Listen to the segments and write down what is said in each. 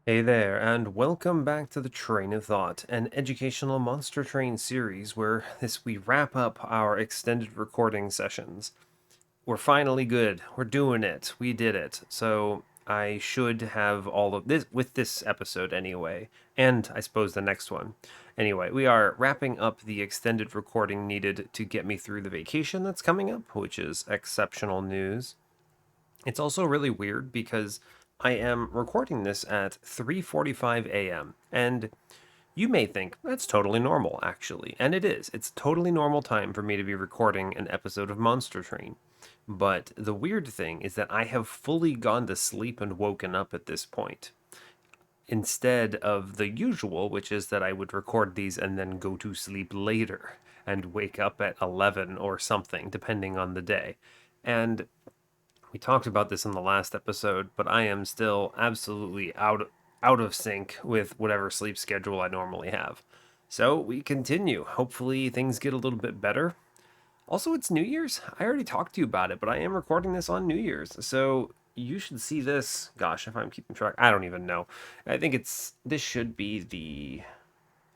Hey there, and welcome back to the Train of Thought, an educational Monster Train series where we wrap up our extended recording sessions. We're finally good. We're doing it. We did it. So I should have all of this with this episode anyway, and I suppose the next one. Anyway, we are wrapping up the extended recording needed to get me through the vacation that's coming up, which is exceptional news. It's also really weird because I am recording this at 3:45 a.m. and you may think that's totally normal actually, and it is. It's totally normal time for me to be recording an episode of Monster Train. But the weird thing is that I have fully gone to sleep and woken up at this point. Instead of the usual, which is that I would record these and then go to sleep later and wake up at 11 or something, depending on the day. And we talked about this in the last episode, but I am still absolutely out of sync with whatever sleep schedule I normally have. So we continue. Hopefully things get a little bit better. Also, it's New Year's. I already talked to you about it, but I am recording this on New Year's. So you should see this. Gosh, if I'm keeping track, I don't even know. I think this should be the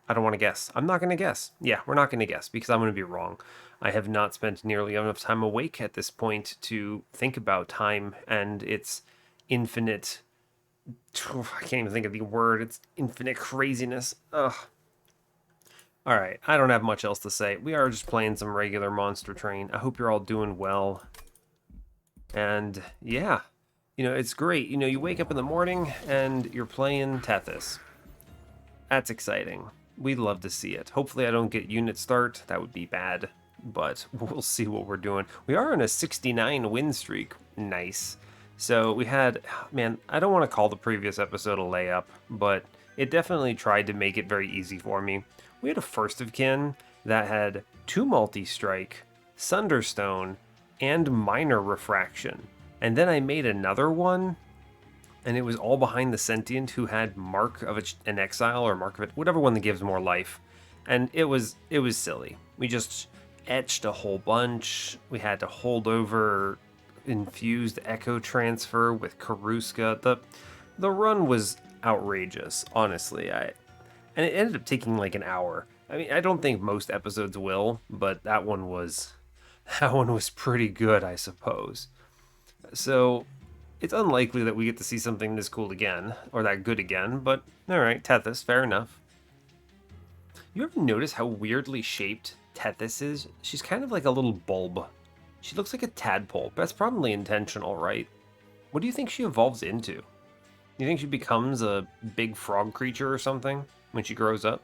I don't want to guess. I'm not going to guess. Yeah, we're not going to guess because I'm going to be wrong. I have not spent nearly enough time awake at this point to think about time and its infinite. I can't even think of the word. It's infinite craziness. Ugh. All right, I don't have much else to say. We are just playing some regular Monster Train. I hope you're all doing well. And yeah, it's great. You wake up in the morning and you're playing Tethys. That's exciting. We'd love to see it. Hopefully, I don't get unit start. That would be bad, but we'll see what we're doing. We are on a 69 win streak. Nice. So we had, man, I don't want to call the previous episode a layup, but it definitely tried to make it very easy for me. We had a first of kin that had 2 multi-strike, Sunderstone, and minor refraction. And then I made another one and it was all behind the sentient who had mark of an exile or mark of it, whatever one that gives more life, and it was silly. We just etched a whole bunch. We had to hold over infused echo transfer with Karuska. The run was outrageous, honestly. And it ended up taking like an hour. I mean, I don't think most episodes will, but that one was pretty good, I suppose. So it's unlikely that we get to see something this cool again, or that good again, but alright, Tethys, fair enough. You ever notice how weirdly shaped Tethys is? She's kind of like a little bulb. She looks like a tadpole, but that's probably intentional, right? What do you think she evolves into? Do you think she becomes a big frog creature or something when she grows up?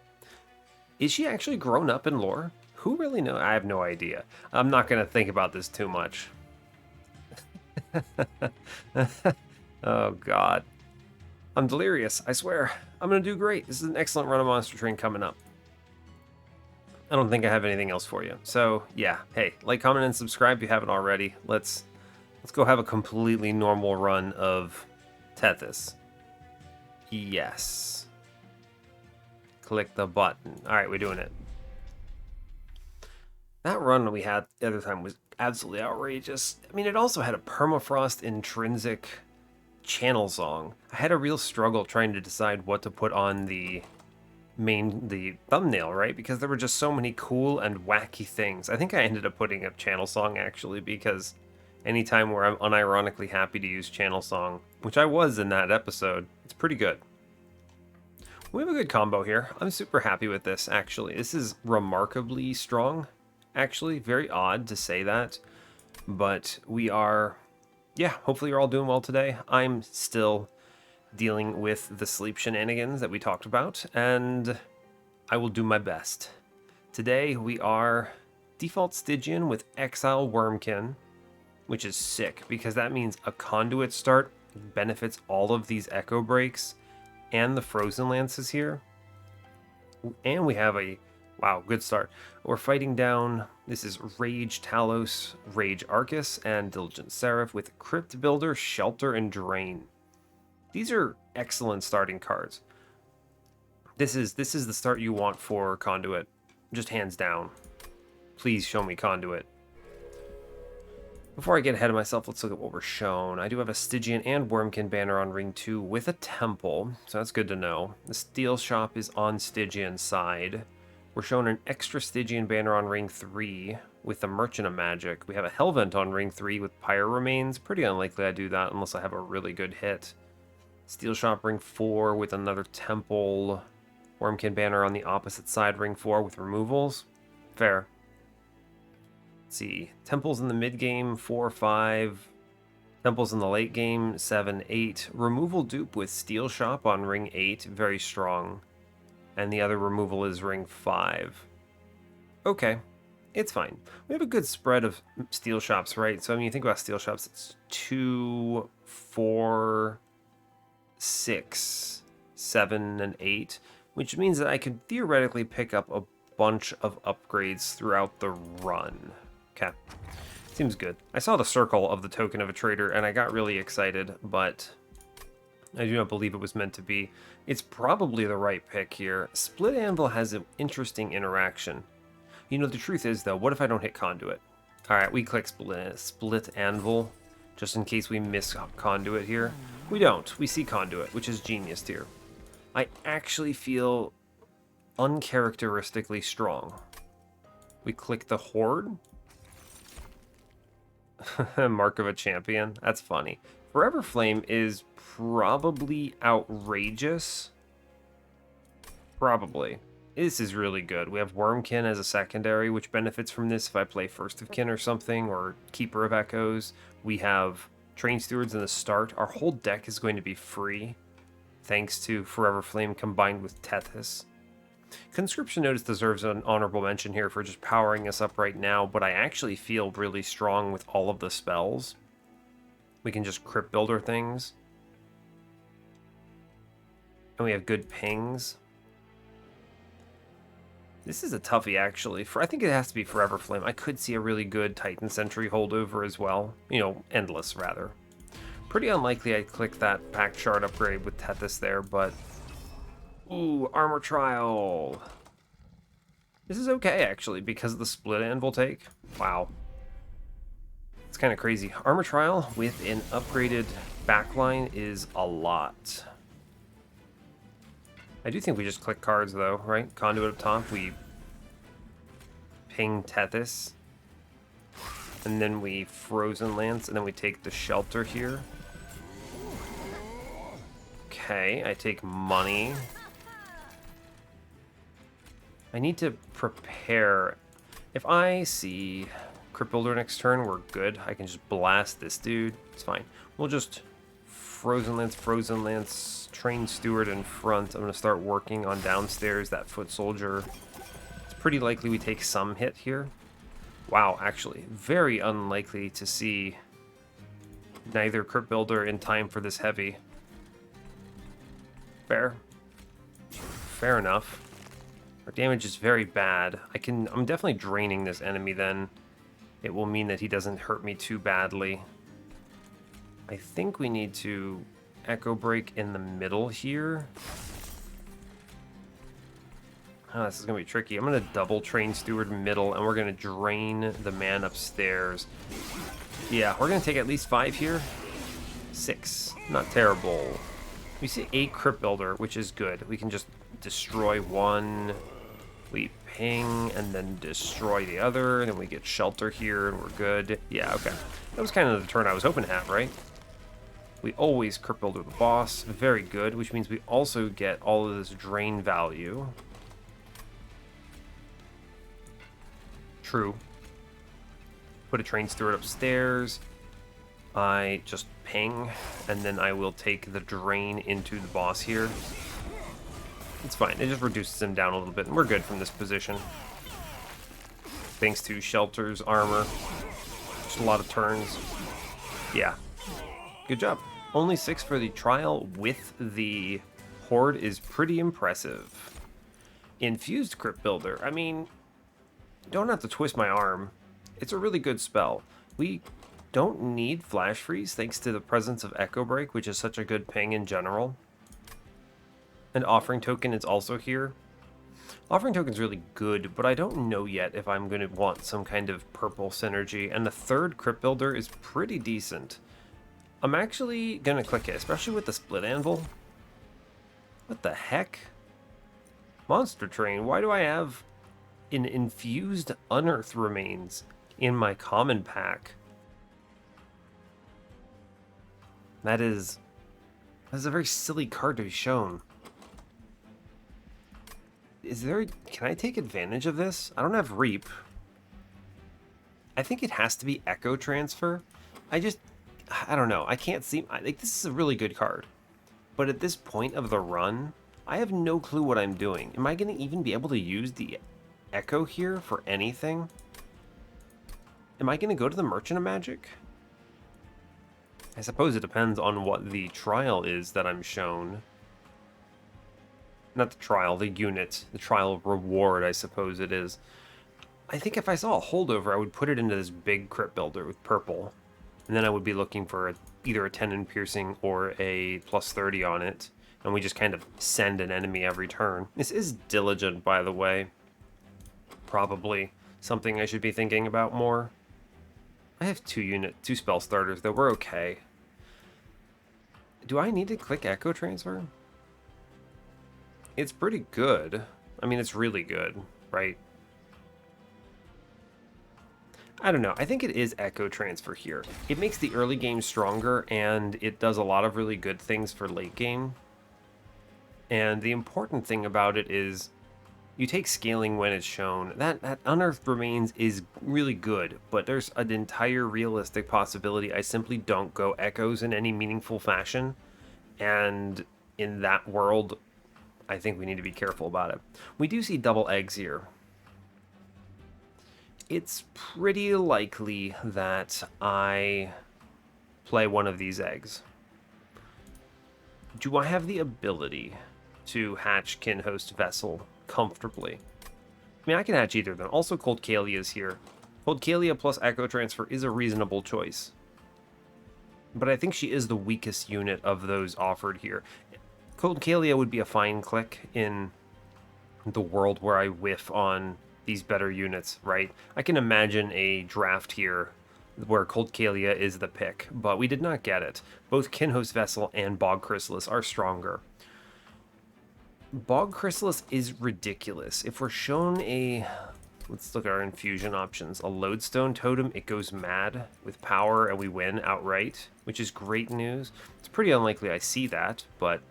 Is she actually grown up in lore? Who really knows? I have no idea. I'm not going to think about this too much. Oh, God. I'm delirious, I swear. I'm gonna do great. This is an excellent run of Monster Train coming up. I don't think I have anything else for you. So yeah, hey, like, comment, and subscribe if you haven't already. Let's go have a completely normal run of Tethys. Yes. Click the button. Alright, we're doing it. That run we had the other time was absolutely outrageous. I mean, it also had a permafrost intrinsic channel song. I had a real struggle trying to decide what to put on the thumbnail, right? Because there were just so many cool and wacky things. I think I ended up putting a channel song actually because anytime where I'm unironically happy to use channel song, which I was in that episode, it's pretty good. We have a good combo here. I'm super happy with this actually. This is remarkably strong. Actually, very odd to say that, but we are, yeah, hopefully you're all doing well today. I'm still dealing with the sleep shenanigans that we talked about, and I will do my best. Today we are default Stygian with Exile Wurmkin, which is sick because that means a conduit start benefits all of these echo breaks and the frozen lances here. And we have a wow, good start. We're fighting down, this is Rage Talos, Rage Arcus, and Diligent Seraph with Crypt Builder, Shelter, and Drain. These are excellent starting cards. This is the start you want for Conduit, just hands down. Please show me Conduit. Before I get ahead of myself, let's look at what we're shown. I do have a Stygian and Wurmkin banner on Ring 2 with a temple, so that's good to know. The steel shop is on Stygian's side. We're shown an extra Stygian banner on Ring 3 with the Merchant of Magic. We have a Hellvent on Ring 3 with Pyre Remains. Pretty unlikely I do that unless I have a really good hit. Steel shop Ring 4 with another temple. Wurmkin banner on the opposite side, Ring 4 with removals. Fair. See, temples in the mid game 4 5, temples in the late game 7 8, removal dupe with steel shop on ring 8, very strong, and the other removal is ring 5. Okay, it's fine. We have a good spread of steel shops, right? So I mean, you think about steel shops, it's 2 4 6 7 and 8, which means that I could theoretically pick up a bunch of upgrades throughout the run. Okay, seems good. I saw the circle of the token of a trader and I got really excited, but I do not believe it was meant to be. It's probably the right pick here. Split Anvil has an interesting interaction. You know, the truth is though, what if I don't hit Conduit? Alright, we click Split Anvil, just in case we miss Conduit here. We don't. We see Conduit, which is genius here. I actually feel uncharacteristically strong. We click the Horde. Mark of a champion. That's funny. Forever Flame is probably outrageous. Probably. This is really good. We have Wurmkin as a secondary, which benefits from this if I play First of Kin or something, or Keeper of Echoes. We have Train Stewards in the start. Our whole deck is going to be free, thanks to Forever Flame combined with Tethys. Conscription Notice deserves an honorable mention here for just powering us up right now, but I actually feel really strong with all of the spells. We can just Crypt Builder things. And we have good pings. This is a toughie, actually. I think it has to be Forever Flame. I could see a really good Titan Sentry holdover as well. You know, Endless, rather. Pretty unlikely I'd click that Pact Shard upgrade with Tethys there, but... Ooh, Armor Trial. This is okay, actually, because of the Split Anvil take. Wow. It's kind of crazy. Armor Trial with an upgraded backline is a lot. I do think we just click cards, though, right? Conduit up top, we ping Tethys. And then we Frozen Lance, and then we take the Shelter here. Okay, I take money. I need to prepare. If I see Crypt Builder next turn, we're good. I can just blast this dude. It's fine. We'll just Frozen Lance, Train Steward in front. I'm going to start working on downstairs, that Foot Soldier. It's pretty likely we take some hit here. Wow, actually, very unlikely to see neither Crypt Builder in time for this heavy. Fair. Fair enough. Our damage is very bad. I'm definitely draining this enemy then. It will mean that he doesn't hurt me too badly. I think we need to Echo Break in the middle here. Oh, this is going to be tricky. I'm going to double Train Steward middle, and we're going to drain the man upstairs. Yeah, we're going to take at least 5 here. 6. Not terrible. We see 8 Crypt Builder, which is good. We can just destroy one. We ping and then destroy the other, and then we get Shelter here, and we're good. Yeah, okay. That was kind of the turn I was hoping to have, right? We always Crypt Builder the boss. Very good, which means we also get all of this drain value. True. Put a Train Steward upstairs. I just ping, and then I will take the drain into the boss here. It's fine. It just reduces him down a little bit, and we're good from this position. Thanks to Shelter's armor. Just a lot of turns. Yeah. Good job. Only 6 for the trial with the Horde is pretty impressive. Infused Crypt Builder. I mean, don't have to twist my arm. It's a really good spell. We don't need Flash Freeze thanks to the presence of Echo Break, which is such a good ping in general. And Offering Token is also here. Offering Token's really good, but I don't know yet if I'm going to want some kind of purple synergy, and the third Crypt Builder is pretty decent. I'm actually going to click it, especially with the Split Anvil. What the heck? Monster Train, why do I have an infused Unearth Remains in my common pack? That is a very silly card to be shown. Can I take advantage of this? I don't have Reap. I think it has to be Echo Transfer. I don't know. I can't see. This is a really good card. But at this point of the run, I have no clue what I'm doing. Am I going to even be able to use the Echo here for anything? Am I going to go to the Merchant of Magic? I suppose it depends on what the trial is that I'm shown. Not the trial, the unit. The trial reward, I suppose it is. I think if I saw a holdover, I would put it into this big Crypt Builder with purple. And then I would be looking for either a 10 in piercing or a plus 30 on it. And we just kind of send an enemy every turn. This is Diligent, by the way. Probably something I should be thinking about more. I have two spell starters, though. We're okay. Do I need to click Echo Transfer? It's pretty good. I mean, it's really good, right? I don't know. I think it is Echo Transfer here. It makes the early game stronger, and it does a lot of really good things for late game. And the important thing about it is you take scaling when it's shown. That Unearthed Remains is really good, but there's an entire realistic possibility I simply don't go Echoes in any meaningful fashion. And in that world, I think we need to be careful about it. We do see double eggs here. It's pretty likely that I play one of these eggs. Do I have the ability to hatch Kinhost Vessel comfortably? I mean, I can hatch either of them. Also, Cold Kalia is here. Cold Kalia plus Echo Transfer is a reasonable choice. But I think she is the weakest unit of those offered here. Cold Kalia would be a fine click in the world where I whiff on these better units, right? I can imagine a draft here where Cold Kalia is the pick, but we did not get it. Both Kinhost Vessel and Bog Chrysalis are stronger. Bog Chrysalis is ridiculous. If we're shown a... Let's look at our infusion options. A Lodestone Totem, it goes mad with power and we win outright, which is great news. It's pretty unlikely I see that, but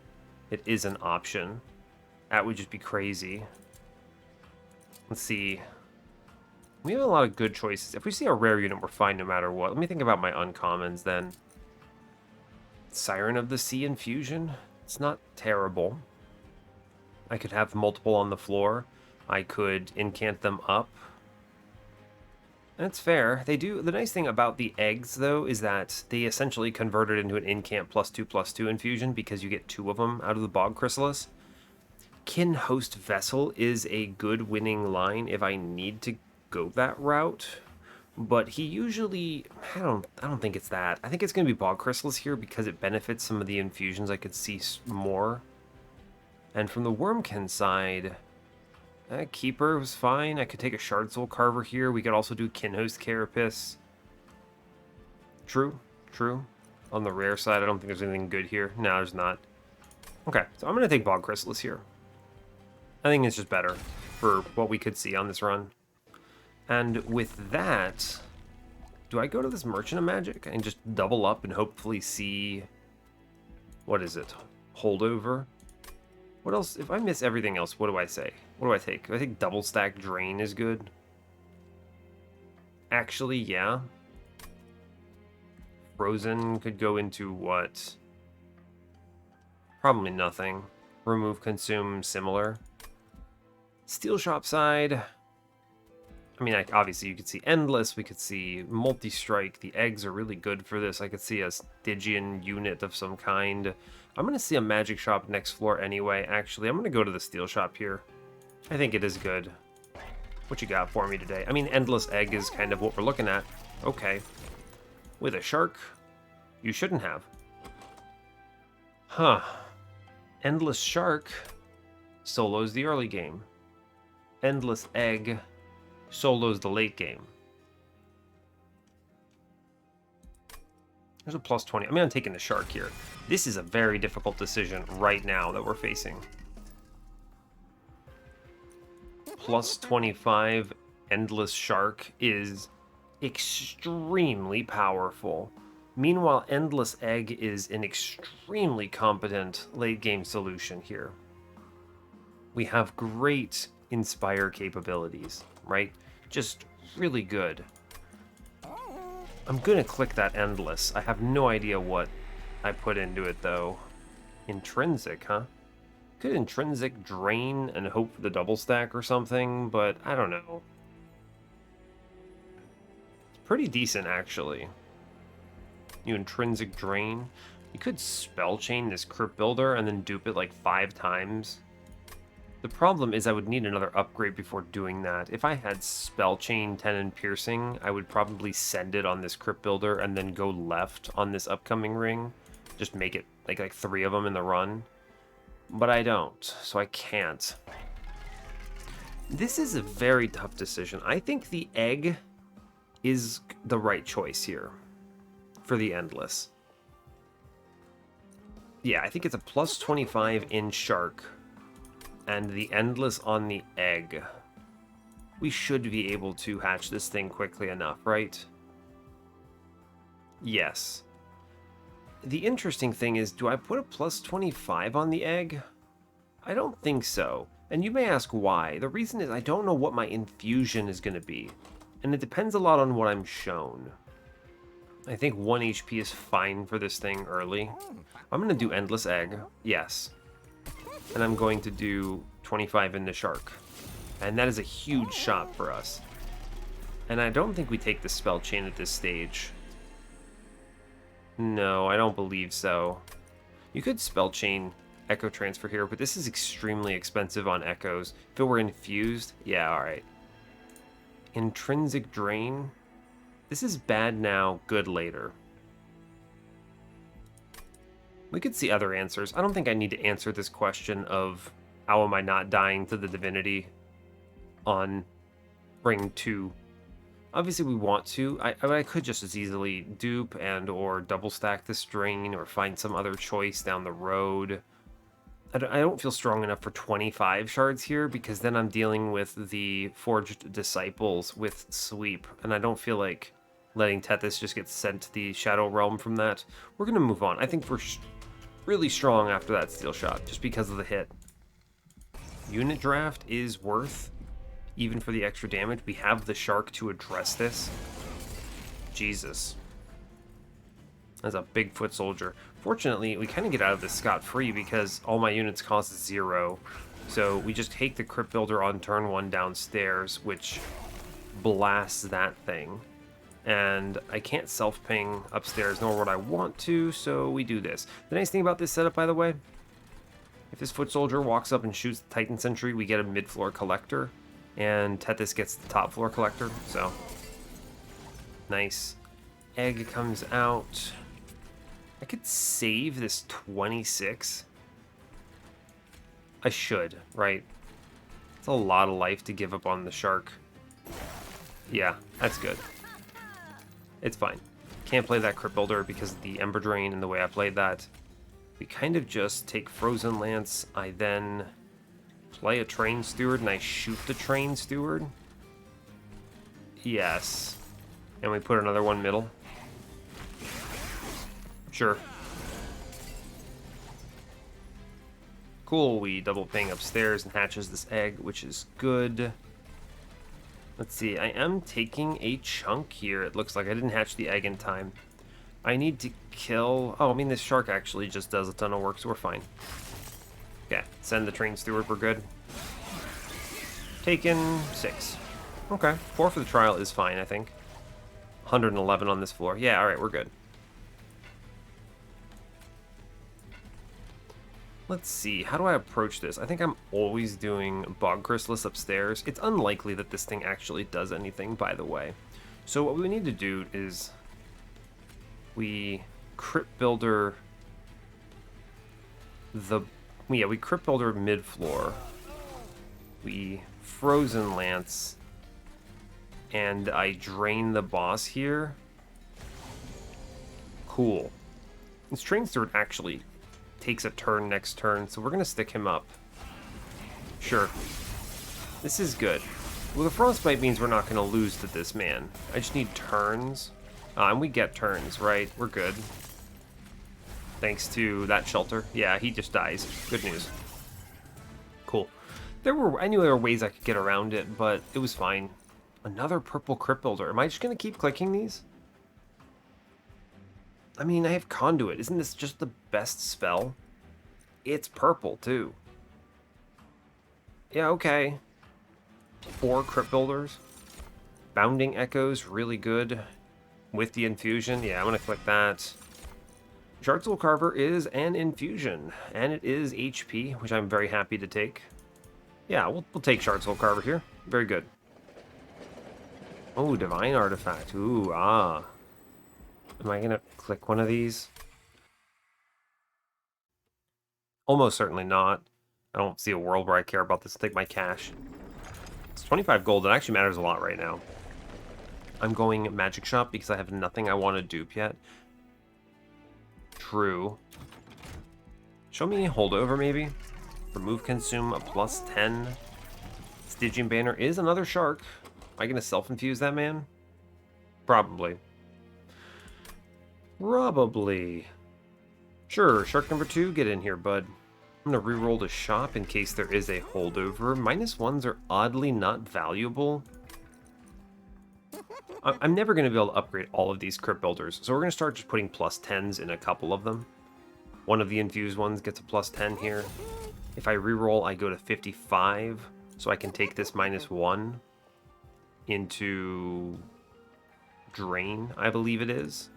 it is an option. That would just be crazy. Let's see. We have a lot of good choices. If we see a rare unit, we're fine no matter what. Let me think about my uncommons then. Siren of the Sea infusion. It's not terrible. I could have multiple on the floor. I could incant them up. That's fair. They do. The nice thing about the eggs, though, is that they essentially convert it into an incant +2/+2 infusion because you get 2 of them out of the Bog Chrysalis. Kinhost Vessel is a good winning line if I need to go that route, but he usually... I don't think it's that. I think it's going to be Bog Chrysalis here because it benefits some of the infusions I could see more. And from the Wurmkin side... Keeper was fine. I could take a Shard Soul Carver here. We could also do Kinhost Carapace. True. On the rare side, I don't think there's anything good here. No, there's not. Okay, so I'm going to take Bog Chrysalis here. I think it's just better for what we could see on this run. And with that, do I go to this Merchant of Magic and just double up and hopefully see... What is it? Holdover? What else? If I miss everything else, what do I say? What do I take? I think double stack Drain is good. Actually, yeah. Frozen could go into what? Probably nothing. Remove, consume, similar. Steel Shop side. I mean, obviously you could see Endless. We could see Multi-Strike. The eggs are really good for this. I could see a Stygian unit of some kind. I'm going to see a Magic Shop next floor anyway. Actually, I'm going to go to the Steel Shop here. I think it is good. What you got for me today? I mean, Endless Egg is kind of what we're looking at. Okay. With a Shark? You shouldn't have. Huh. Endless Shark solos the early game. Endless Egg solos the late game. There's a plus 20. I mean, I'm taking the shark here. This is a very difficult decision right now that we're facing. Plus 25 Endless Shark is extremely powerful. Meanwhile, Endless Egg is an extremely competent late game solution here. We have great Inspire capabilities, right? Just really good. I'm gonna click that Endless. I have no idea what I put into it, though. Intrinsic, huh? Could Intrinsic drain and hope for the double stack or something, but I don't know. It's pretty decent, actually. You Intrinsic drain. You could spell chain this Crypt Builder and then dupe it like 5 times. The problem is I would need another upgrade before doing that. If I had Spell Chain, 10 and Piercing, I would probably send it on this Crypt Builder and then go left on this upcoming ring. Just make it like 3 of them in the run. But I don't, so I can't. This is a very tough decision. I think the egg is the right choice here for the Endless. Yeah, I think it's a plus 25 in Shark. And the Endless on the egg. We should be able to hatch this thing quickly enough, right? Yes. The interesting thing is, do I put a plus 25 on the egg? I don't think so. And you may ask why. The reason is I don't know what my infusion is going to be. And it depends a lot on what I'm shown. I think 1 HP is fine for this thing early. I'm going to do Endless Egg. Yes. And I'm going to do 25 in the Shark. And that is a huge shot for us. And I don't think we take the Spell Chain at this stage. No, I don't believe so. You could Spell Chain Echo Transfer here, but this is extremely expensive on Echoes. If it were infused, yeah, alright. Intrinsic Drain. This is bad now, good later. We could see other answers. I don't think I need to answer this question of how am I not dying to the Divinity on ring 2. Obviously we want to. I could just as easily dupe and or double stack this drain or find some other choice down the road. I don't feel strong enough for 25 shards here because then I'm dealing with the Forged Disciples with Sweep, and I don't feel like letting Tethys just get sent to the Shadow Realm from that. We're going to move on. I think we're really strong after that Steel Shot just because of the hit. Unit Draft is worth, even for the extra damage. We have the Shark to address this. Jesus. That's a big foot soldier. Fortunately, we kind of get out of this scot-free because all my units cost 0. So we just take the Crypt Builder on turn 1 downstairs, which blasts that thing. And I can't self-ping upstairs, nor would I want to, so we do this. The nice thing about this setup, by the way, if this foot soldier walks up and shoots the Titan Sentry, we get a mid-floor collector, and Tethys gets the top-floor collector, so nice. Egg comes out. I could save this 26. I should, right? It's a lot of life to give up on the Shark. Yeah, that's good. It's fine. Can't play that Crypt Builder because of the Ember Drain and the way I played that. We kind of just take Frozen Lance. I then play a Train Steward and I shoot the Train Steward. Yes. And we put another one middle. Sure. Cool, we double ping upstairs and hatches this egg, which is good. Let's see, I am taking a chunk here. It looks like I didn't hatch the egg in time. I need to kill... Oh, I mean, this Shark actually just does a ton of work, so we're fine. Okay, send the Train Steward, we're good. Taken 6. Okay, 4 for the trial is fine, I think. 111 on this floor. Yeah, alright, we're good. Let's see, how do I approach this? I think I'm always doing Bog Chrysalis upstairs. It's unlikely that this thing actually does anything, by the way. So what we need to do is we Crypt Builder we Crypt Builder mid-floor. We Frozen Lance and I drain the boss here. Cool. This Train Sword actually takes a turn next turn, so we're going to stick him up. Sure. This is good. Well, the Frostbite means we're not going to lose to this man. I just need turns. And we get turns, right? We're good. Thanks to that shelter. Yeah, he just dies. Good news. Cool. I knew there were ways I could get around it, but it was fine. Another purple Crypt Builder. Am I just going to keep clicking these? I mean, I have Conduit. Isn't this just the best spell? It's purple, too. Yeah, okay. 4 Crypt Builders. Bounding Echoes, really good. With the infusion, yeah, I'm going to click that. Shardsoul Carver is an infusion, and it is HP, which I'm very happy to take. Yeah, we'll take Shardsoul Carver here. Very good. Oh, Divine Artifact. Ooh, ah. Am I going to click one of these? Almost certainly not. I don't see a world where I care about this. I'll take my cash. It's 25 gold. It actually matters a lot right now. I'm going Magic Shop because I have nothing I want to dupe yet. True. Show me a holdover, maybe? Remove Consume, a +10. Stygian Banner is another shark. Am I going to self-infuse that man? Probably. Probably. Sure, shark number 2, get in here, bud. I'm going to reroll the shop in case there is a holdover. -1s are oddly not valuable. I'm never going to be able to upgrade all of these Crypt Builders, so we're going to start just putting +10s in a couple of them. One of the infused ones gets a +10 here. If I reroll, I go to 55, so I can take this -1 into Drain, I believe it is.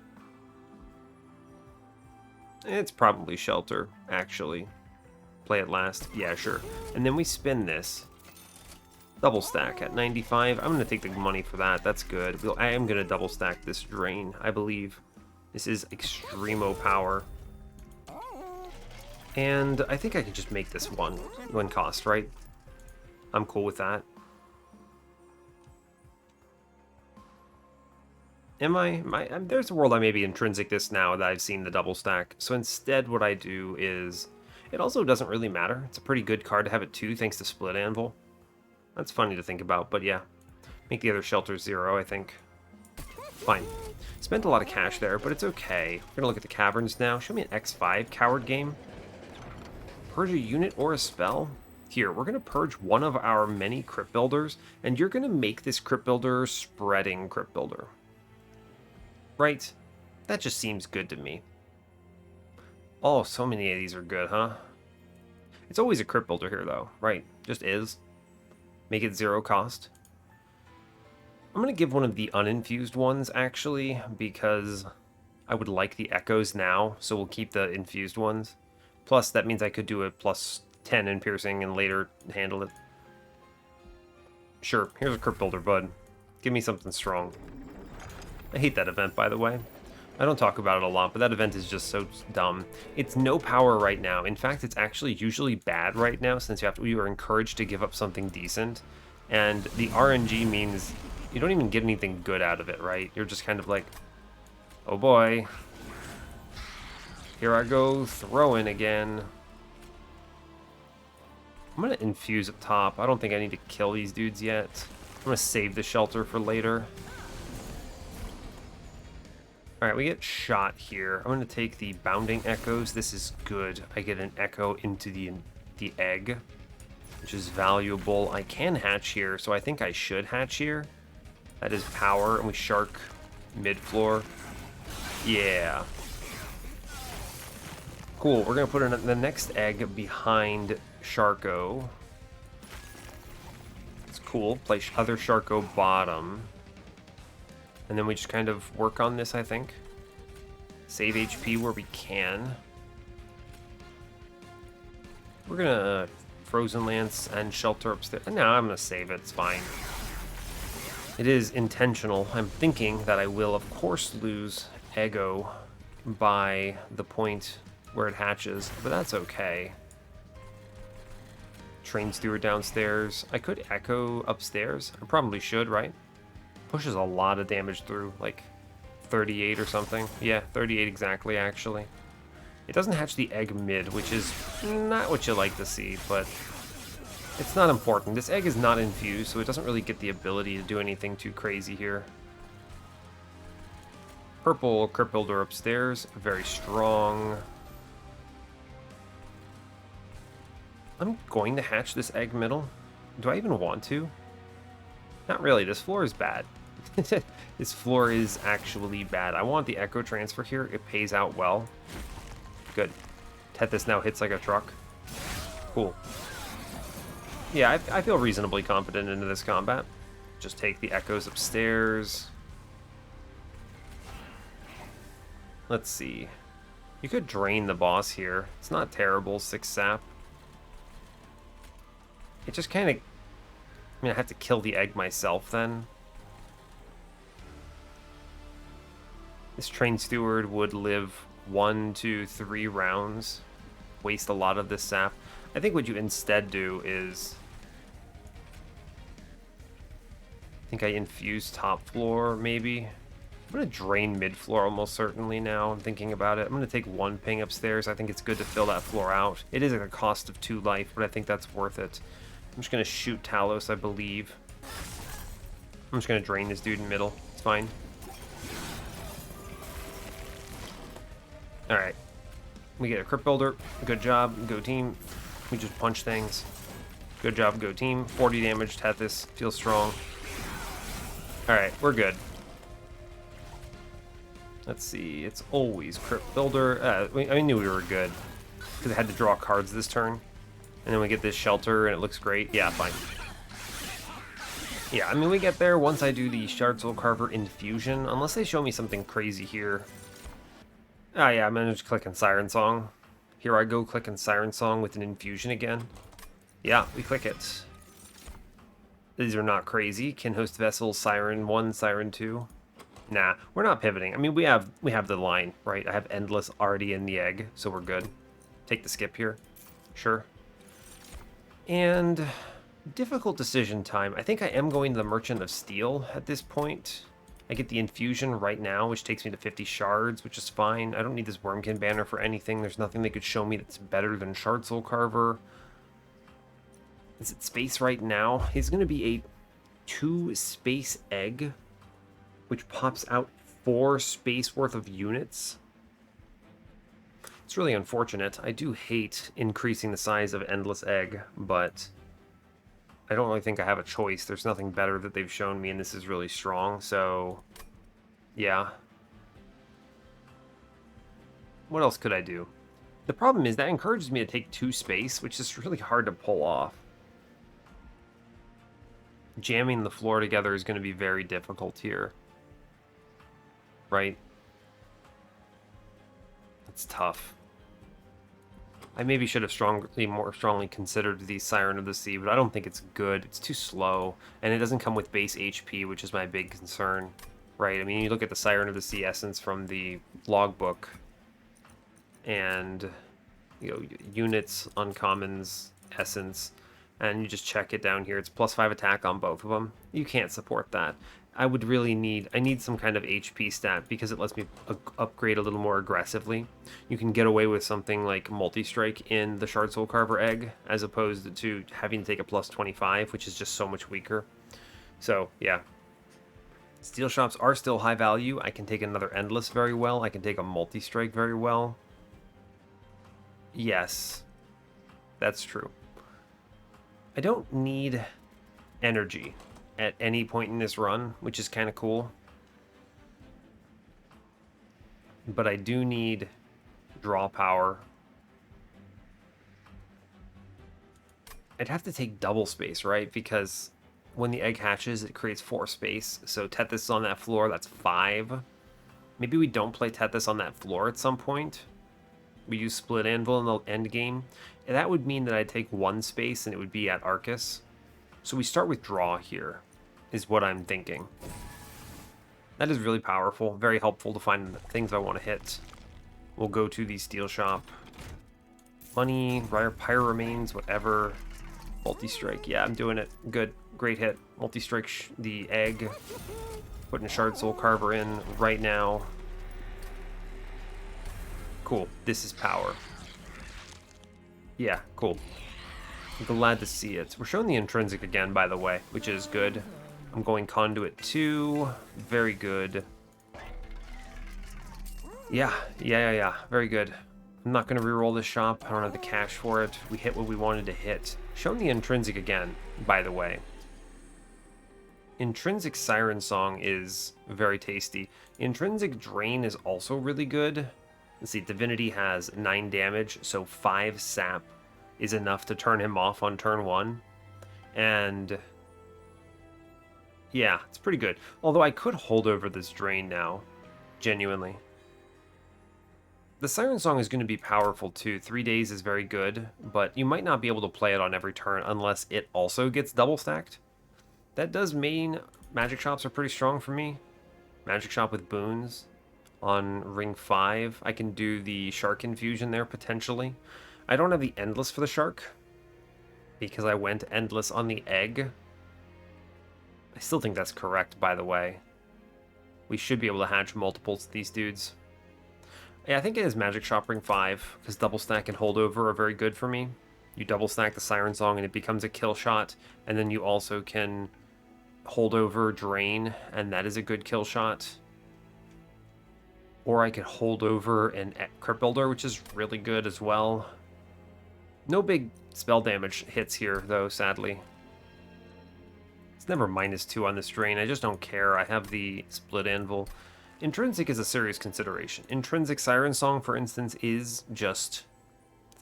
It's probably Shelter, actually. Play it last. Yeah, sure. And then we spin this. Double stack at 95. I'm going to take the money for that. That's good. I am going to double stack this Drain, I believe. This is Extremo Power. And I think I can just make this one cost, right? I'm cool with that. There's a world I may be intrinsic this now that I've seen the double stack. So instead what I do is... It also doesn't really matter. It's a pretty good card to have it too, thanks to Split Anvil. That's funny to think about, but yeah. Make the other shelter 0, I think. Fine. Spent a lot of cash there, but it's okay. We're gonna look at the caverns now. Show me an X5 coward game. Purge a unit or a spell. Here, we're gonna purge one of our many Crypt Builders, and you're gonna make this Crypt Builder spreading Crypt Builder. Right? That just seems good to me. Oh, so many of these are good, huh? It's always a Crypt Builder here, though. Right, just is. Make it 0 cost. I'm going to give one of the uninfused ones, actually, because I would like the Echoes now, so we'll keep the infused ones. Plus, that means I could do a +10 in piercing and later handle it. Sure, here's a Crypt Builder, bud. Give me something strong. I hate that event, by the way. I don't talk about it a lot, but that event is just so dumb. It's no power right now. In fact, it's actually usually bad right now, since you are encouraged to give up something decent. And the RNG means you don't even get anything good out of it, right? You're just kind of like, oh boy. Here I go throwing again. I'm going to infuse up top. I don't think I need to kill these dudes yet. I'm going to save the shelter for later. Alright, we get shot here. I'm going to take the Bounding Echoes. This is good. I get an Echo into the egg, which is valuable. I can hatch here, so I think I should hatch here. That is power, and we shark mid-floor. Yeah. Cool, we're going to put the next egg behind Sharko. It's cool. Play other Sharko bottom. And then we just kind of work on this, I think. Save HP where we can. We're gonna Frozen Lance and Shelter upstairs. No, I'm gonna save it, it's fine. It is intentional. I'm thinking that I will, of course, lose Ego by the point where it hatches, but that's okay. train steward downstairs. I could echo upstairs. I probably should, right? Pushes a lot of damage through, like 38 or something. Yeah, 38 exactly, actually. It doesn't hatch the egg mid, which is not what you like to see, but it's not important. This egg is not infused, so it doesn't really get the ability to do anything too crazy here. Purple Crypt Builder upstairs, very strong. I'm going to hatch this egg middle. Do I even want to? Not really. This floor is bad. This floor is actually bad. I want the echo transfer here. It pays out well. Good. Tethys now hits like a truck. Cool. Yeah, I feel reasonably confident into this combat. Just take the echoes upstairs. Let's see. You could drain the boss here. It's not terrible, 6 sap. It just kind of... I mean, I have to kill the egg myself then. This train steward would live 1, 2, 3 rounds. Waste a lot of this sap. I think what you instead do is... I think I infuse top floor, maybe. I'm going to drain mid floor almost certainly now. I'm thinking about it. I'm going to take 1 ping upstairs. I think it's good to fill that floor out. It is at a cost of 2 life, but I think that's worth it. I'm just going to shoot Talos, I believe. I'm just going to drain this dude in middle. It's fine. Alright. We get a Crypt Builder. Good job. Go team. We just punch things. Good job, go team. 40 damage. Tethys. Feels strong. Alright, we're good. Let's see. It's always Crypt Builder. I knew we were good. Because I had to draw cards this turn. And then we get this shelter and it looks great. Yeah, fine. Yeah, I mean, we get there once I do the Shard Soul Carver infusion. Unless they show me something crazy here. Ah, yeah, I'm going to just click on Siren Song. Here I go, click on Siren Song with an infusion again. Yeah, we click it. These are not crazy. Can host vessels, Siren 1, Siren 2. Nah, we're not pivoting. I mean, we have the line, right? I have Endless already in the egg, so we're good. Take the skip here. Sure. And difficult decision time. I think I am going to the Merchant of Steel at this point. I get the infusion right now, which takes me to 50 shards, which is fine. I don't need this Wurmkin banner for anything. There's nothing they could show me that's better than Shard Soul Carver. Is it space right now? It's going to be a 2 space egg, which pops out 4 space worth of units. It's really unfortunate. I do hate increasing the size of Endless Egg, but I don't really think I have a choice. There's nothing better that they've shown me, and this is really strong, so yeah. What else could I do? The problem is that encourages me to take 2 space, which is really hard to pull off. Jamming the floor together is going to be very difficult here. Right? It's tough. I maybe should have more strongly considered the Siren of the Sea, but I don't think it's good. It's too slow, and it doesn't come with base HP, which is my big concern. Right? I mean, you look at the Siren of the Sea essence from the logbook, and you know, units, uncommons, essence, and you just check it down here. It's +5 attack on both of them. You can't support that. I need some kind of HP stat because it lets me upgrade a little more aggressively. You can get away with something like multi-strike in the Shard Soul Carver egg as opposed to having to take a +25, which is just so much weaker. So, yeah. Steel shops are still high value. I can take another Endless very well. I can take a multi-strike very well. Yes, that's true. I don't need energy at any point in this run, which is kind of cool. But I do need draw power. I'd have to take double space, right? Because when the egg hatches, it creates 4 space. So Tethys is on that floor, that's 5. Maybe we don't play Tethys on that floor at some point. We use Split Anvil in the end game. And that would mean that I'd take 1 space and it would be at Arcus. So we start with draw here, is what I'm thinking. That is really powerful, very helpful to find the things I want to hit. We'll go to the steel shop. Money, Pyro Remains, whatever. Multi-strike. Yeah, I'm doing it. Good. Great hit. Multi-strike the egg. Putting Shard Soul Carver in right now. Cool. This is power. Yeah, cool. I'm glad to see it. We're showing the intrinsic again, by the way, which is good. I'm going Conduit 2. Very good. Yeah. Very good. I'm not going to reroll this shop. I don't have the cash for it. We hit what we wanted to hit. Showing the intrinsic again, by the way. Intrinsic Siren Song is very tasty. Intrinsic Drain is also really good. Let's see, Divinity has 9 damage, so 5 sap is enough to turn him off on turn 1. And yeah, it's pretty good. Although I could hold over this Drain now, genuinely. The Siren Song is going to be powerful too. 3 days is very good, but you might not be able to play it on every turn unless it also gets double stacked. That does mean magic shops are pretty strong for me. Magic shop with boons on ring 5. I can do the shark infusion there potentially. I don't have the endless for the shark because I went endless on the egg. I still think that's correct, by the way. We should be able to hatch multiples to these dudes. Yeah, I think it is Magic Shop Ring 5, because Double Stack and Holdover are very good for me. You double stack the Siren Song and it becomes a kill shot, and then you also can Holdover Drain, and that is a good kill shot. Or I could Holdover an Crypt Builder, which is really good as well. No big spell damage hits here, though, sadly. It's never -2 on this Drain, I just don't care. I have the Split Anvil. Intrinsic is a serious consideration. Intrinsic Siren Song, for instance, is just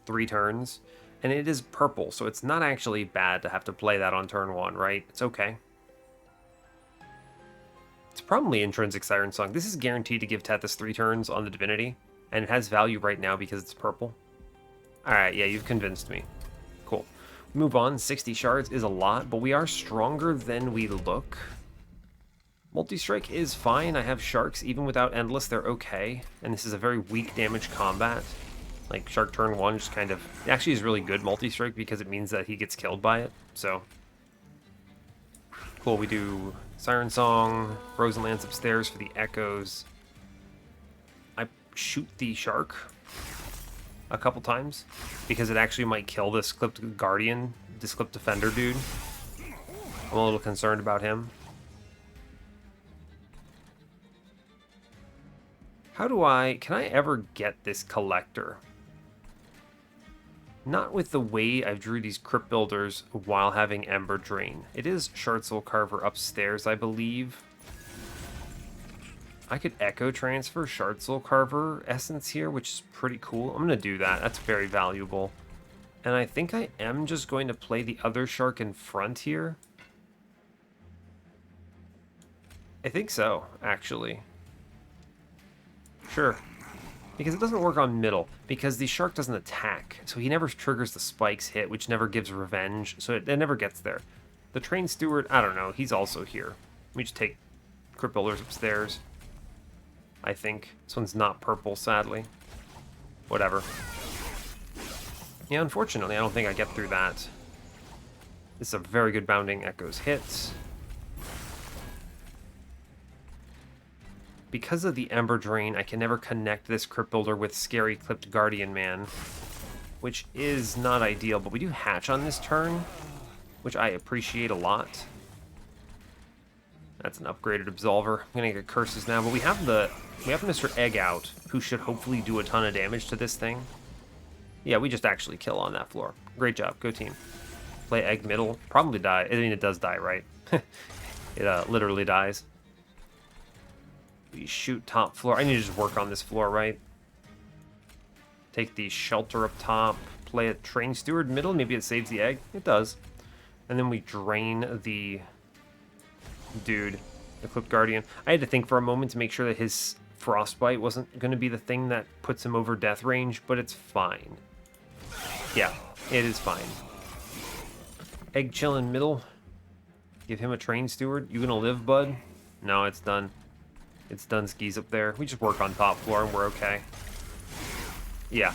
3 turns, and it is purple, so it's not actually bad to have to play that on turn 1, right? It's okay. It's probably Intrinsic Siren Song. This is guaranteed to give Tethys 3 turns on the Divinity, and it has value right now because it's purple. Alright, yeah, you've convinced me. Cool. Move on. 60 shards is a lot, but we are stronger than we look. Multi-strike is fine. I have sharks. Even without endless, they're okay. And this is a very weak damage combat. Like, shark turn 1 just kind of... It actually is really good multi-strike because it means that he gets killed by it. So, cool. We do Siren Song, Frozen Lands upstairs for the echoes. I shoot the shark a couple times because it actually might kill this Clipped Guardian, this Clipped Defender dude. I'm a little concerned about him. How do can I ever get this collector? Not with the way I drew these Crypt Builders while having Ember Drain. It is Shard Soul Carver upstairs, I believe. I could Echo Transfer Shard Soul Carver Essence here, which is pretty cool. I'm going to do that. That's very valuable. And I think I am just going to play the other shark in front here. I think so, actually. Sure. Because it doesn't work on middle, because the shark doesn't attack, so he never triggers the spikes hit, which never gives revenge, so it never gets there. The Train Steward, I don't know, he's also here. We just take Crypt Builders upstairs. I think. This one's not purple, sadly. Whatever. Yeah, unfortunately, I don't think I get through that. This is a very good Bounding Echoes hit. Because of the Ember Drain, I can never connect this Crypt Builder with Scary Clipped Guardian Man, which is not ideal, but we do hatch on this turn, which I appreciate a lot. That's an upgraded Absolver. I'm gonna get curses now, but we have Mr. Egg out, who should hopefully do a ton of damage to this thing. Yeah, we just actually kill on that floor. Great job, go team. Play Egg middle, probably die. I mean, it does die, right? It literally dies. We shoot top floor. I need to just work on this floor, right? Take the shelter up top. Play a Train Steward middle. Maybe it saves the egg. It does. And then we drain the dude, the Clipped Guardian. I had to think for a moment to make sure that his Frostbite wasn't going to be the thing that puts him over death range, but it's fine. Yeah, it is fine. Egg chill in middle. Give him a Train Steward. You gonna live, bud? No, it's done. It's done skis up there. We just work on top floor and we're okay. Yeah.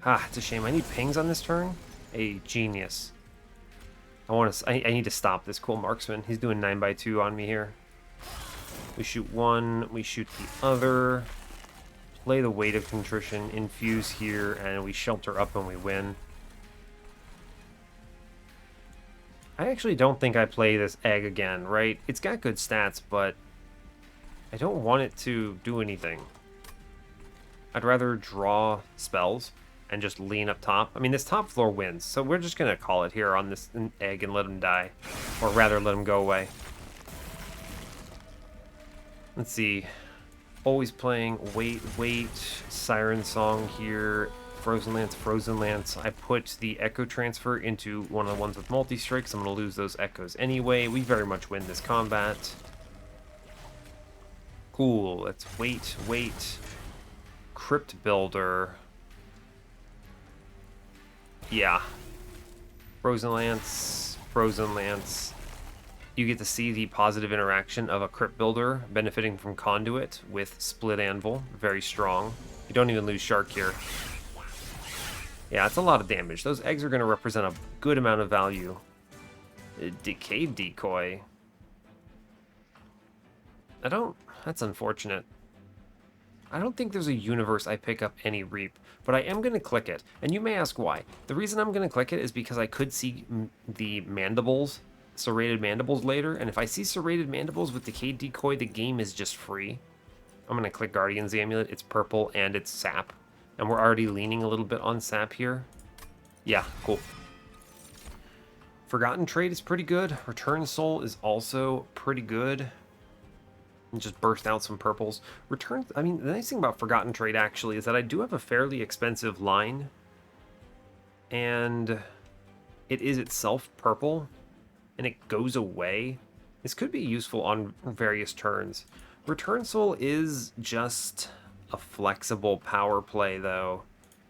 Ah, it's a shame. I need pings on this turn. A genius. I need to stop this cool marksman. He's doing 9x2 on me here. We shoot one, we shoot the other. Play the Weight of Contrition, infuse here, and we shelter up and we win. I actually don't think I play this egg again, right? It's got good stats, but I don't want it to do anything. I'd rather draw spells and just lean up top. I mean, this top floor wins, so we're just going to call it here on this egg and let him die. Or rather, let him go away. Let's see. Always playing wait, Siren Song here, Frozen Lance. I put the Echo Transfer into one of the ones with multi-strikes. I'm going to lose those Echoes anyway. We very much win this combat. Cool, let's wait. Crypt Builder. Yeah. Frozen Lance. You get to see the positive interaction of a Crypt Builder benefiting from Conduit with Split Anvil. Very strong. You don't even lose Shark here. Yeah, it's a lot of damage. Those eggs are going to represent a good amount of value. Decay Decoy. That's unfortunate. I don't think there's a universe I pick up any Reap, but I am going to click it. And you may ask why. The reason I'm going to click it is because I could see the mandibles, serrated mandibles later, and if I see serrated mandibles with Decay Decoy, the game is just free. I'm going to click Guardian's Amulet. It's purple and it's sap. And we're already leaning a little bit on sap here. Yeah, cool. Forgotten Trade is pretty good. Return Soul is also pretty good. And just burst out some purples. I mean, the nice thing about Forgotten Trade actually is that I do have a fairly expensive line. And it is itself purple. And it goes away. This could be useful on various turns. Return Soul is just a flexible power play, though.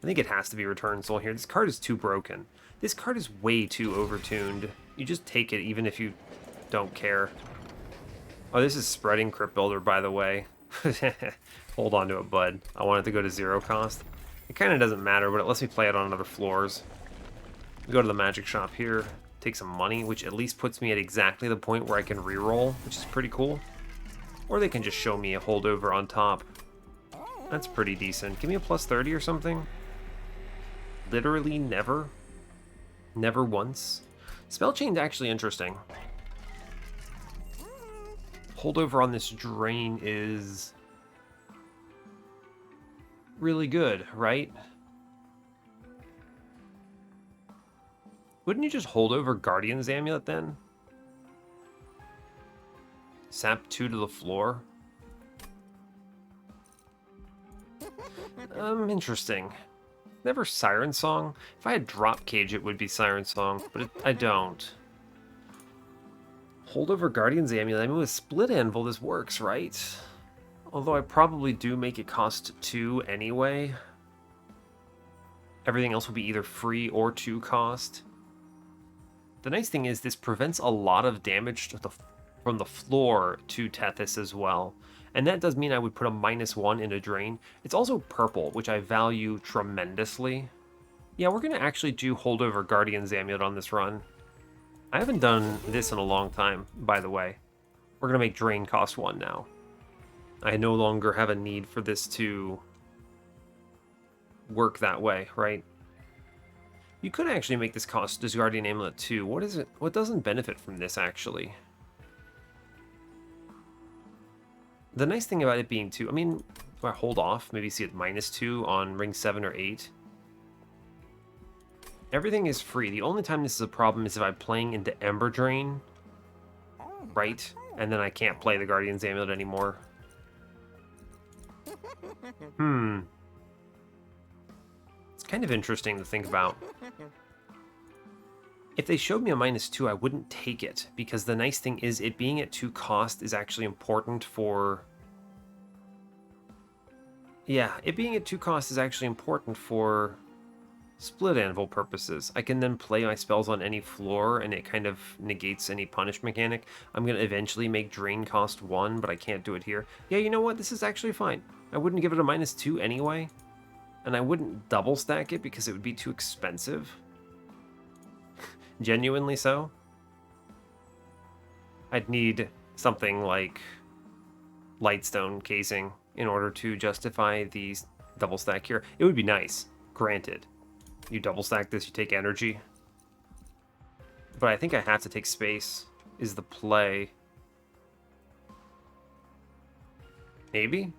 I think it has to be Return Soul here. This card is too broken. This card is way too overtuned. You just take it even if you don't care. Oh, this is Spreading Crypt Builder, by the way. Hold on to it, bud. I want it to go to 0 cost. It kind of doesn't matter, but it lets me play it on other floors. We go to the magic shop here, take some money, which at least puts me at exactly the point where I can reroll, which is pretty cool. Or they can just show me a holdover on top. That's pretty decent. Give me a plus 30 or something. Literally never. Never once. Spellchain's actually interesting. Holdover on this drain is really good, right? Wouldn't you just hold over Guardian's Amulet then? Sap 2 to the floor. Interesting. Never Siren Song. If I had Drop Cage, it would be Siren Song, but I don't. Hold over Guardian's Amulet. I mean, with Split Anvil, this works, right? Although I probably do make it cost 2 anyway. Everything else will be either free or 2 cost. The nice thing is this prevents a lot of damage from the floor to Tethys as well. And that does mean I would put a -1 in a drain. It's also purple, which I value tremendously. Yeah, we're going to actually do Holdover Guardian's Amulet on this run. I haven't done this in a long time, by the way. We're going to make drain cost 1 now. I no longer have a need for this to work that way, right? You could actually make this cost this Guardian Amulet 2. What is it? What doesn't benefit from this, actually? The nice thing about it being 2, I mean, do I hold off? Maybe see it -2 on ring 7 or 8? Everything is free. The only time this is a problem is if I'm playing into Ember Drain, right? And then I can't play the Guardian's Amulet anymore. It's kind of interesting to think about. If they showed me a -2, I wouldn't take it, because the nice thing is it being at 2 cost is actually important for... Yeah, it being at 2 cost is actually important for Split Anvil purposes. I can then play my spells on any floor, and it kind of negates any punish mechanic. I'm going to eventually make drain cost 1, but I can't do it here. Yeah, you know what? This is actually fine. I wouldn't give it a -2 anyway, and I wouldn't double stack it because it would be too expensive. Genuinely so. I'd need something like Lightstone casing in order to justify the double stack here. It would be nice, granted. You double stack this, you take energy. But I think I have to take space, is the play. Maybe?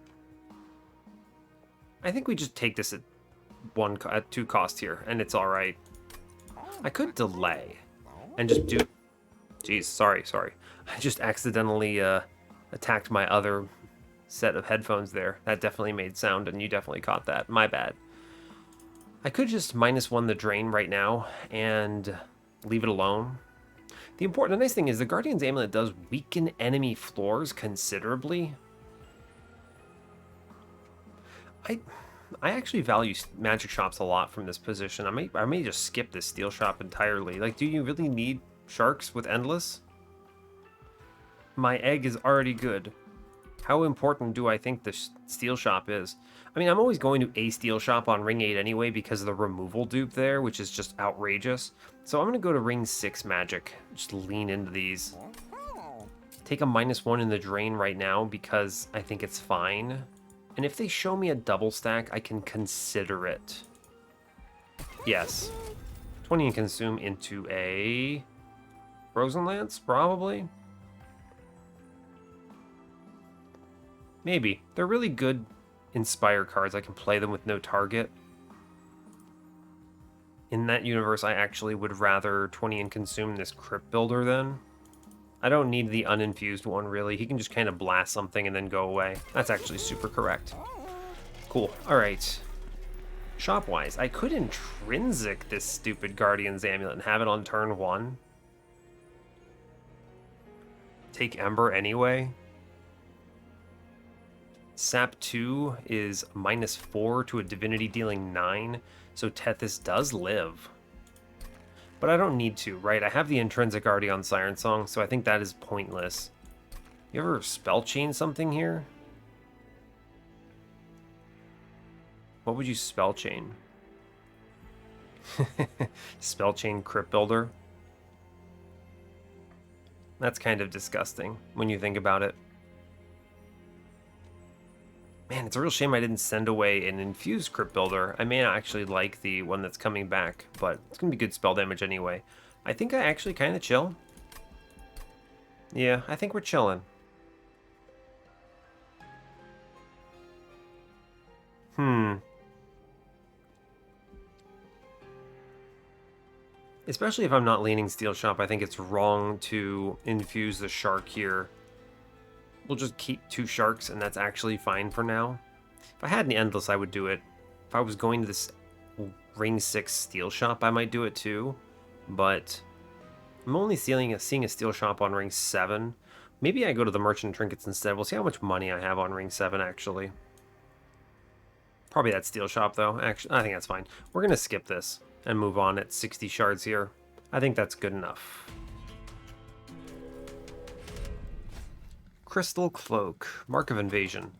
I think we just take this at 2 cost here, and it's alright. I could delay and just do... Jeez, sorry. I just accidentally attacked my other set of headphones there. That definitely made sound, and you definitely caught that. My bad. I could just -1 the drain right now and leave it alone. The nice thing is the Guardian's Amulet does weaken enemy floors considerably. I actually value magic shops a lot from this position. I may just skip this steel shop entirely. Like, do you really need sharks with endless? My egg is already good. How important do I think the steel shop is? I mean, I'm always going to a steel shop on ring 8 anyway because of the removal dupe there, which is just outrageous. So I'm going to go to ring 6 magic. Just lean into these. Take a -1 in the drain right now because I think it's fine. And if they show me a double stack, I can consider it. Yes. 20 and consume into a Frozen Lance, probably. Maybe. They're really good Inspire cards. I can play them with no target. In that universe, I actually would rather 20 and consume this Crypt Builder then. I don't need the uninfused one, really. He can just kind of blast something and then go away. That's actually super correct. Cool. Alright. Shop-wise, I could intrinsic this stupid Guardian's Amulet and have it on turn 1. Take Ember anyway. Sap 2 is -4 to a Divinity dealing 9, so Tethys does live. But I don't need to, right? I have the intrinsic already on Siren Song, so I think that is pointless. You ever spell chain something here? What would you spell chain? Spell chain Crypt Builder? That's kind of disgusting when you think about it. Man, it's a real shame I didn't send away an infused Crypt Builder. I may not actually like the one that's coming back, but it's going to be good spell damage anyway. I think I actually kind of chill. Yeah, I think we're chilling. Especially if I'm not leaning Steel Shop, I think it's wrong to infuse the shark here. We'll just keep 2 sharks, and that's actually fine for now. If I had an Endless, I would do it. If I was going to this ring 6 steel shop, I might do it too. But I'm only seeing a steel shop on ring 7. Maybe I go to the Merchant Trinkets instead. We'll see how much money I have on ring 7, actually. Probably that steel shop, though. Actually, I think that's fine. We're going to skip this and move on at 60 shards here. I think that's good enough. Crystal Cloak. Mark of Invasion.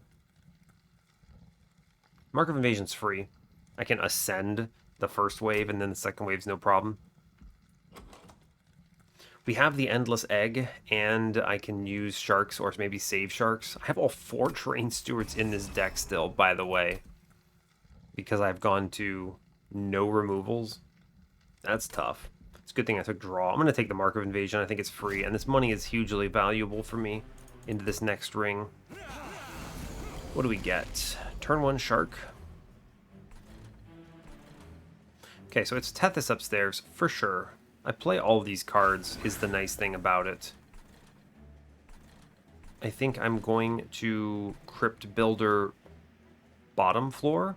Mark of Invasion's free. I can ascend the first wave, and then the second wave's no problem. We have the Endless Egg, and I can use sharks, or maybe save sharks. I have all 4 Train Stewards in this deck still, by the way. Because I've gone to no removals. That's tough. It's a good thing I took draw. I'm going to take the Mark of Invasion. I think it's free, and this money is hugely valuable for me into this next ring. What do we get? Turn 1 shark. Okay, so it's Tethys upstairs for sure. I play all of these cards is the nice thing about it. I think I'm going to Crypt Builder bottom floor.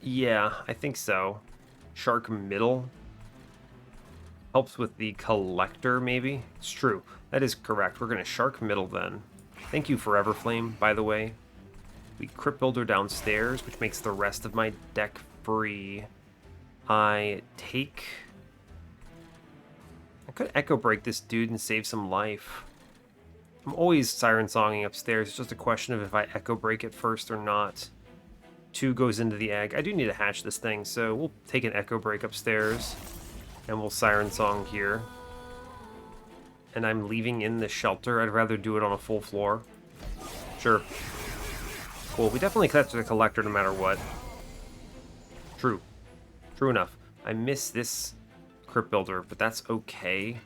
Yeah, I think so. Shark middle. Helps with the collector, maybe? It's true. That is correct. We're going to Shark middle then. Thank you, Forever Flame, by the way. We Crypt Builder downstairs, which makes the rest of my deck free. I could Echo Break this dude and save some life. I'm always Siren Songing upstairs. It's just a question of if I Echo Break it first or not. 2 goes into the egg. I do need to hatch this thing, so we'll take an Echo Break upstairs. And we'll Siren Song here. and I'm leaving in the shelter, I'd rather do it on a full floor. Sure. Cool. We definitely catch the collector no matter what. True. True enough. I miss this crypt builder, but that's okay.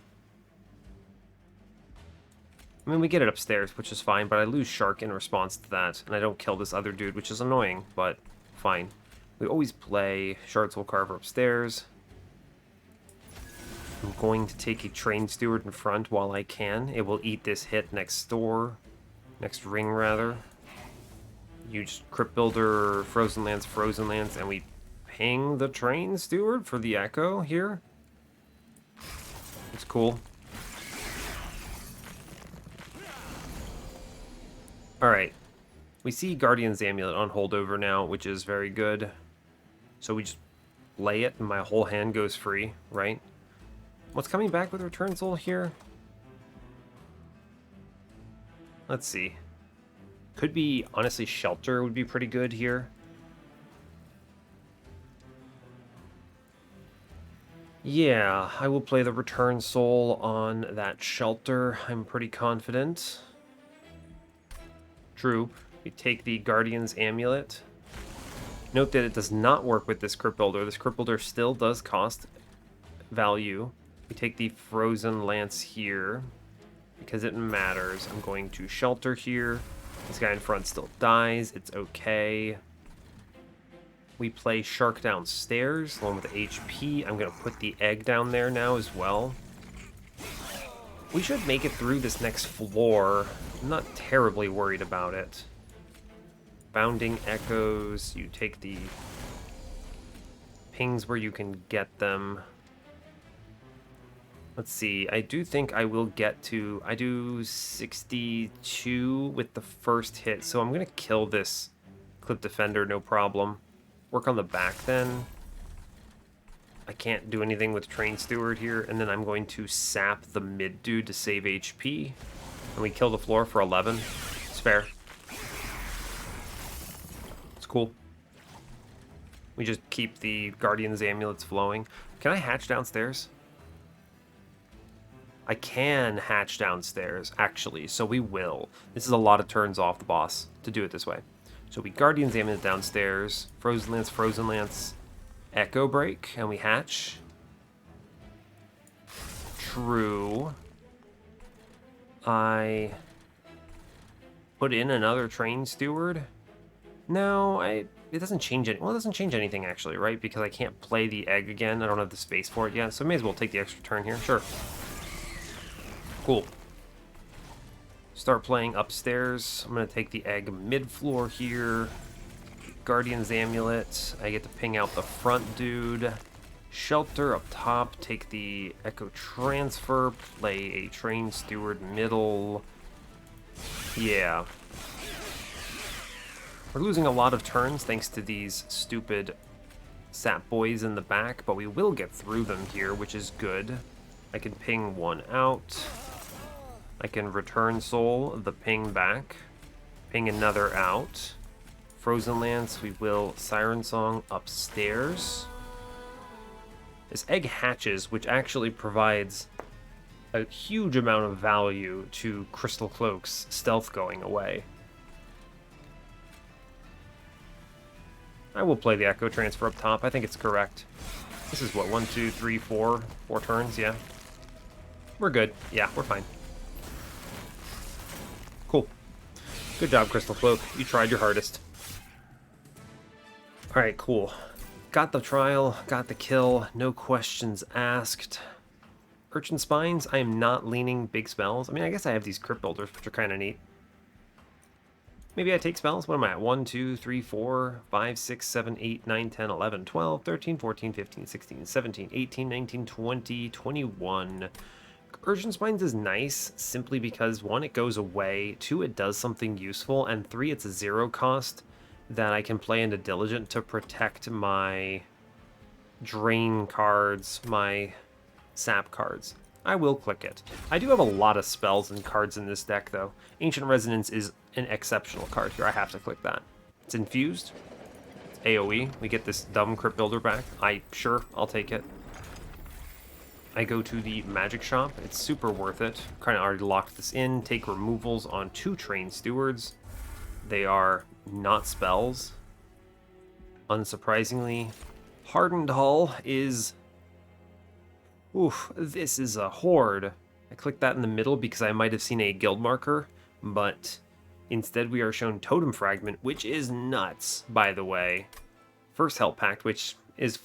I mean, we get it upstairs, which is fine, but I lose Shark in response to that, and I don't kill this other dude, which is annoying, but fine. We always play Shard Soul Carver upstairs. I'm going to take a Train Steward in front while I can. It will eat this hit next ring rather. Use Crypt Builder, Frozen Lands, and we ping the Train Steward for the Echo here. It's cool. Alright, we see Guardian's Amulet on holdover now, which is very good. So we just lay it and my whole hand goes free, right? What's coming back with Return Soul here? Let's see. Could be, honestly, Shelter would be pretty good here. Yeah, I will play the Return Soul on that Shelter, I'm pretty confident. True. We take the Guardian's Amulet. Note that it does not work with this Crypt Builder. This Crypt Builder still does cost value. We take the Frozen Lance here because it matters. I'm going to Shelter here. This guy in front still dies. It's okay. We play Shark downstairs along with HP. I'm going to put the egg down there now as well. We should make it through this next floor. I'm not terribly worried about it. Bounding Echoes. You take the pings where you can get them. Let's see. I do think I will get to... I do 62 with the first hit, so I'm going to kill this Clip Defender, no problem. Work on the back then. I can't do anything with Train Steward here, and then I'm going to sap the mid dude to save HP. And we kill the floor for 11. It's fair. It's cool. We just keep the Guardian's Amulets flowing. Can I hatch downstairs? I can hatch downstairs, actually, so we will. This is a lot of turns off the boss to do it this way. So we Guardian's Amulet downstairs, Frozen Lance, Echo Break, and we hatch. True. I put in another Train Steward. No, it doesn't change it. Well, it doesn't change anything actually, right? Because I can't play the egg again. I don't have the space for it yet, so I may as well take the extra turn here. Sure. Cool. Start playing upstairs. I'm going to take the egg mid-floor here. Guardian's Amulet. I get to ping out the front dude. Shelter up top. Take the Echo Transfer. Play a Train Steward middle. Yeah. We're losing a lot of turns thanks to these stupid sap boys in the back, but we will get through them here, which is good. I can ping one out. I can Return Soul the ping back. Ping another out. Frozen Lance, we will Siren Song upstairs. This egg hatches, which actually provides a huge amount of value to Crystal Cloak's stealth going away. I will play the Echo Transfer up top. I think it's correct. This is what, 1, 2, 3, 4 turns, yeah. We're good. Yeah, we're fine. Cool. Good job, Crystal Cloak. You tried your hardest. Alright, cool. Got the trial, got the kill, no questions asked. Urchin Spines, I am not leaning big spells. I mean, I guess I have these Crypt Builders, which are kind of neat. Maybe I take spells. What am I at? 1, 2, 3, 4, 5, 6, 7, 8, 9, 10, 11, 12, 13, 14, 15, 16, 17, 18, 19, 20, 21. Urchin Spines is nice simply because 1, it goes away, 2, it does something useful, and 3, it's a 0 cost that I can play into Diligent to protect my drain cards, my sap cards. I will click it. I do have a lot of spells and cards in this deck, though. Ancient Resonance is an exceptional card here. I have to click that. It's infused. It's AoE. We get this dumb Crypt Builder back. Sure, I'll take it. I go to the magic shop. It's super worth it. Kind of already locked this in. Take removals on 2 train stewards. They are not spells. Unsurprisingly, hardened hull is... Oof, this is a horde. I clicked that in the middle because I might have seen a guild marker, but instead we are shown Totem Fragment, which is nuts, by the way. First Help Pact, which is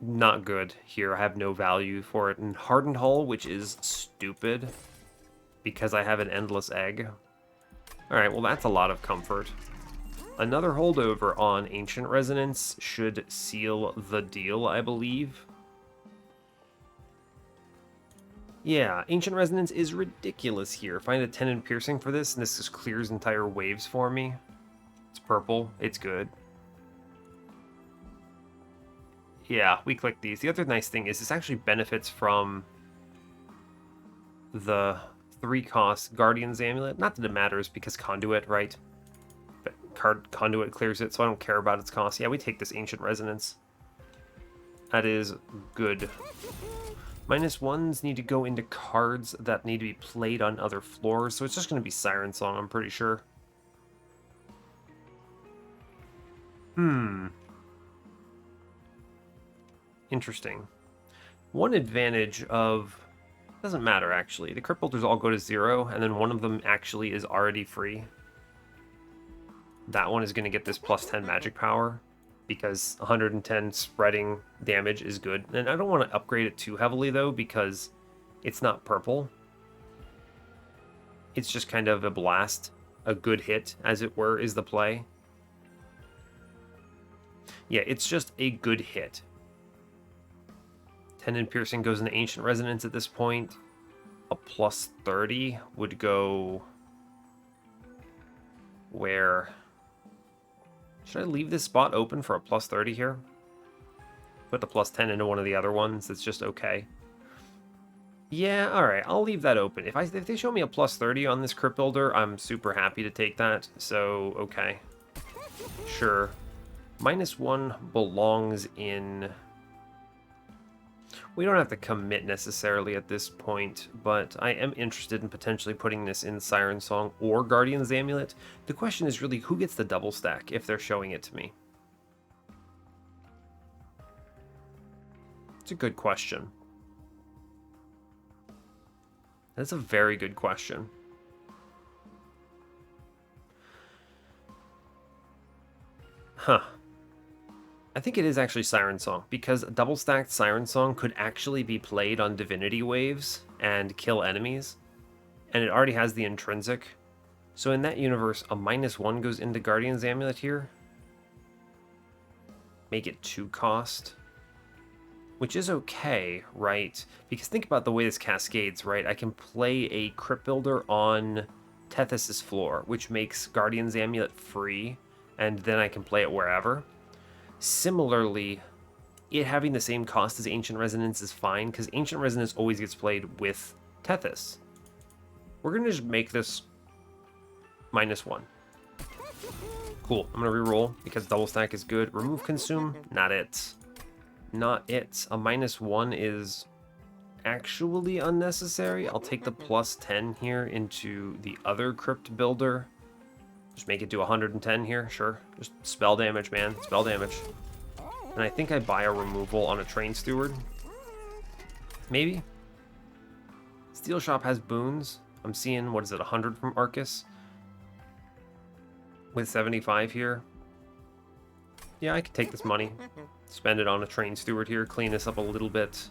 not good here. I have no value for it. And Hardened Hull, which is stupid because I have an Endless Egg. Alright, well that's a lot of comfort. Another holdover on Ancient Resonance should seal the deal, I believe. Yeah, Ancient Resonance is ridiculous here. Find a 10 in Piercing for this, and this just clears entire waves for me. It's purple. It's good. Yeah, we click these. The other nice thing is this actually benefits from the 3-cost Guardian's Amulet. Not that it matters because Conduit, right? But Conduit clears it, so I don't care about its cost. Yeah, we take this Ancient Resonance. That is good. -1s need to go into cards that need to be played on other floors, so it's just going to be Siren Song, I'm pretty sure. Interesting. One advantage of... Doesn't matter, actually. The Crypt Builders all go to 0, and then one of them actually is already free. That one is going to get this +10 magic power, because 110 spreading damage is good. And I don't want to upgrade it too heavily, though, because it's not purple. It's just kind of a blast. A good hit, as it were, is the play. Yeah, it's just a good hit. 10 in Piercing goes into Ancient Resonance at this point. A +30 would go... Where? Should I leave this spot open for a +30 here? Put the +10 into one of the other ones. It's just okay. Yeah, alright. I'll leave that open. If they show me a +30 on this Crypt Builder, I'm super happy to take that. So, okay. Sure. -1 belongs in... We don't have to commit necessarily at this point, but I am interested in potentially putting this in Siren Song or Guardian's Amulet. The question is really who gets the double stack if they're showing it to me. It's a good question. That's a very good question. Huh. I think it is actually Siren Song, because a double-stacked Siren Song could actually be played on Divinity waves and kill enemies, and it already has the intrinsic. So in that universe, a -1 goes into Guardian's Amulet here. Make it 2 cost, which is okay, right? Because think about the way this cascades, right? I can play a Crypt Builder on Tethys' floor, which makes Guardian's Amulet free, and then I can play it wherever. Similarly, it having the same cost as Ancient Resonance is fine, because Ancient Resonance always gets played with Tethys. We're going to just make this -1. Cool. I'm going to reroll, because double stack is good. Remove Consume, not it. Not it. A -1 is actually unnecessary. I'll take the +10 here into the other Crypt Builder. Just make it do 110 here, sure. Just spell damage, man. Spell damage. And I think I buy a removal on a Train Steward. Maybe? Steel Shop has boons. I'm seeing, what is it, 100 from Arcus? With 75 here. Yeah, I could take this money. Spend it on a Train Steward here. Clean this up a little bit.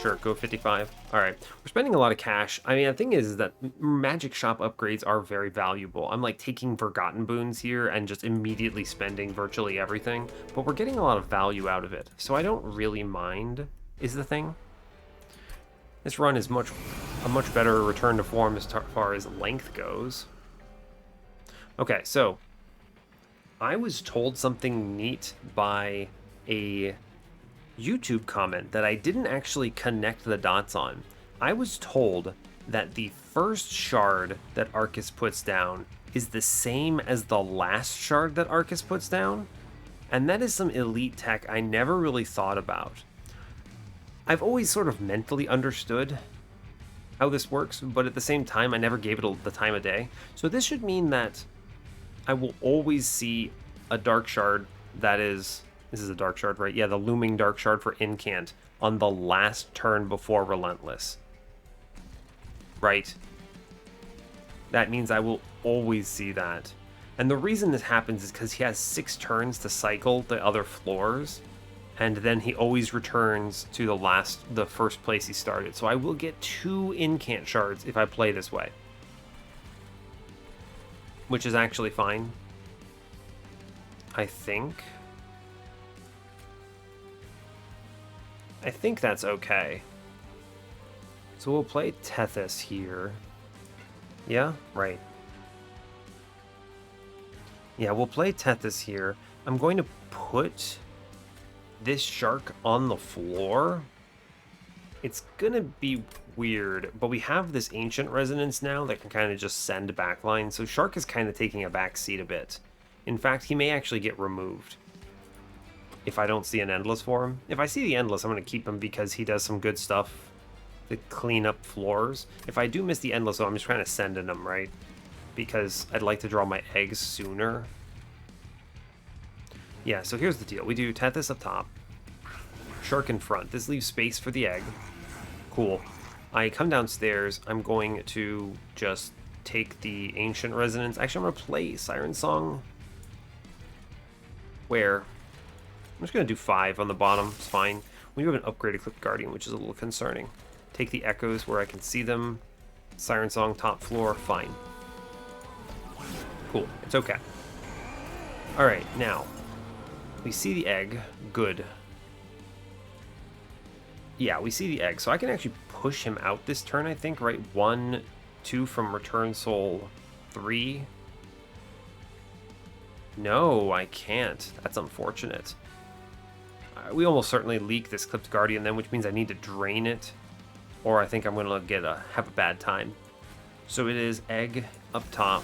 Sure, go 55. Alright, we're spending a lot of cash. I mean, the thing is that Magic Shop upgrades are very valuable. I'm like taking Forgotten Boons here and just immediately spending virtually everything, but we're getting a lot of value out of it, so I don't really mind, is the thing. This run is a much better return to form as far as length goes. Okay, so I was told something neat by a YouTube comment that I didn't actually connect the dots on. I was told that the first shard that Arcus puts down is the same as the last shard that Arcus puts down, and that is some elite tech I never really thought about. I've always sort of mentally understood how this works, but at the same time, I never gave it the time of day. So this should mean that I will always see a Dark Shard that is... This is a Dark Shard, right? Yeah, the Looming Dark Shard for Incant on the last turn before Relentless. Right? That means I will always see that. And the reason this happens is because he has 6 turns to cycle the other floors, and then he always returns to the first place he started. So I will get 2 Incant Shards if I play this way, which is actually fine, I think. I think that's okay. So we'll play Tethys here. Yeah, right. Yeah, we'll play Tethys here. I'm going to put this shark on the floor. It's gonna be weird, but we have this Ancient Resonance now that can kind of just send backline, so Shark is kind of taking a back seat a bit. In fact, he may actually get removed if I don't see an Endless for him. If I see the Endless, I'm going to keep him because he does some good stuff to clean up floors. If I do miss the Endless, though, I'm just trying to send in him, right? Because I'd like to draw my eggs sooner. Yeah, so here's the deal. We do Tethys up top, Shark in front. This leaves space for the egg. Cool. I come downstairs. I'm going to just take the Ancient Resonance. Actually, I'm going to play Siren Song. Where? I'm just going to do 5 on the bottom. It's fine. We do have an upgraded Clipped Guardian, which is a little concerning. Take the Echoes where I can see them. Siren Song, top floor, fine. Cool. It's okay. Alright, now. We see the egg. Good. Yeah, we see the egg. So I can actually push him out this turn, I think, right? 1, 2 from Return Soul, 3. No, I can't. That's unfortunate. We almost certainly leak this Clipped Guardian then, which means I need to drain it, or I think I'm going to have a bad time. So it is egg up top.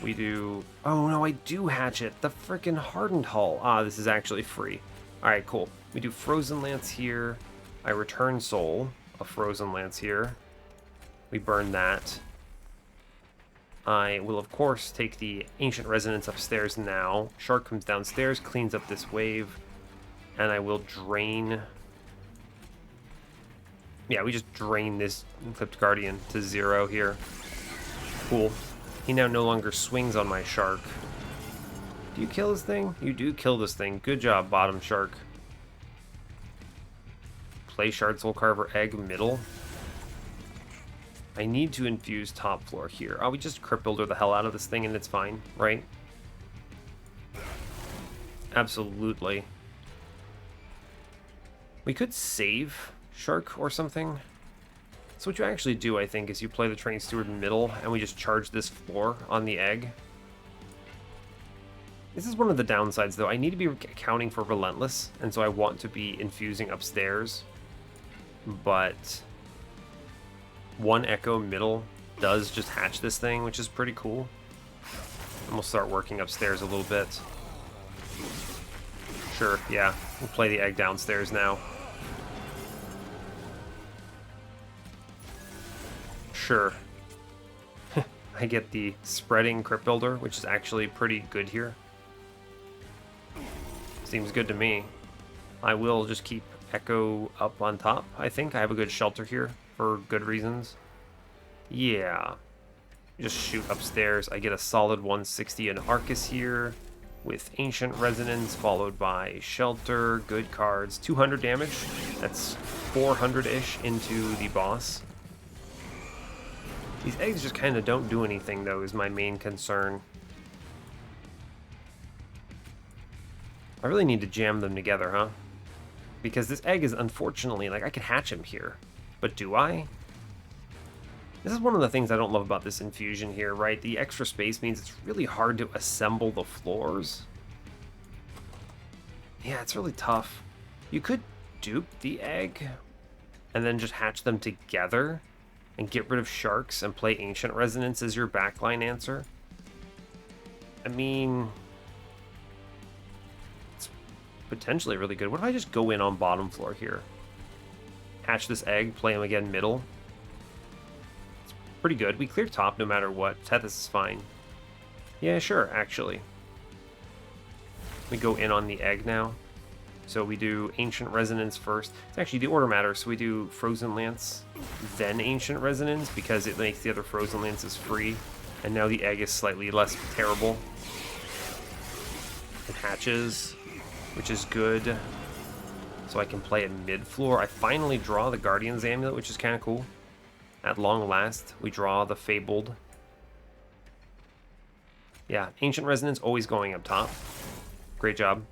We do... Oh, no, I do hatch it. The freaking Hardened Hull. Ah, this is actually free. All right, cool. We do Frozen Lance here. I Return Soul, a Frozen Lance here. We burn that. I will, of course, take the Ancient Resonance upstairs now. Shark comes downstairs, cleans up this wave. And I will drain... Yeah, we just drain this Clipped Guardian to 0 here. Cool. He now no longer swings on my shark. Do you kill this thing? You do kill this thing. Good job, bottom shark. Play Shard Soul Carver egg middle. I need to infuse top floor here. Oh, we just Crypt Builder the hell out of this thing and it's fine, right? Absolutely. We could save Shark or something. So what you actually do, I think, is you play the Train Steward in middle, and we just charge this floor on the egg. This is one of the downsides, though. I need to be accounting for Relentless, and so I want to be infusing upstairs. But 1 Echo middle does just hatch this thing, which is pretty cool. And we'll start working upstairs a little bit. Sure, yeah. We'll play the egg downstairs now. Sure. I get the Spreading Crypt Builder, which is actually pretty good here. Seems good to me. I will just keep Echo up on top, I think. I have a good shelter here for good reasons. Yeah. Just shoot upstairs. I get a solid 160 in Arcus here with Ancient Resonance, followed by Shelter, good cards. 200 damage. That's 400-ish into the boss. These eggs just kind of don't do anything, though, is my main concern. I really need to jam them together, huh? Because this egg is, unfortunately, like, I could hatch him here. But do I? This is one of the things I don't love about this infusion here, right? The extra space means it's really hard to assemble the floors. Yeah, it's really tough. You could dupe the egg and then just hatch them together and get rid of sharks and play Ancient Resonance as your backline answer. I mean, it's potentially really good. What if I just go in on bottom floor here? Hatch this egg, play him again middle. It's pretty good. We clear top no matter what. Tethys is fine. Yeah, sure, actually. We go in on the egg now. So we do Ancient Resonance first. It's actually the order matters, so we do Frozen Lance, then Ancient Resonance, because it makes the other Frozen Lances free. And now the egg is slightly less terrible. It hatches, which is good. So I can play it mid-floor. I finally draw the Guardian's Amulet, which is kind of cool. At long last, we draw the Fabled. Yeah, Ancient Resonance always going up top. Great job.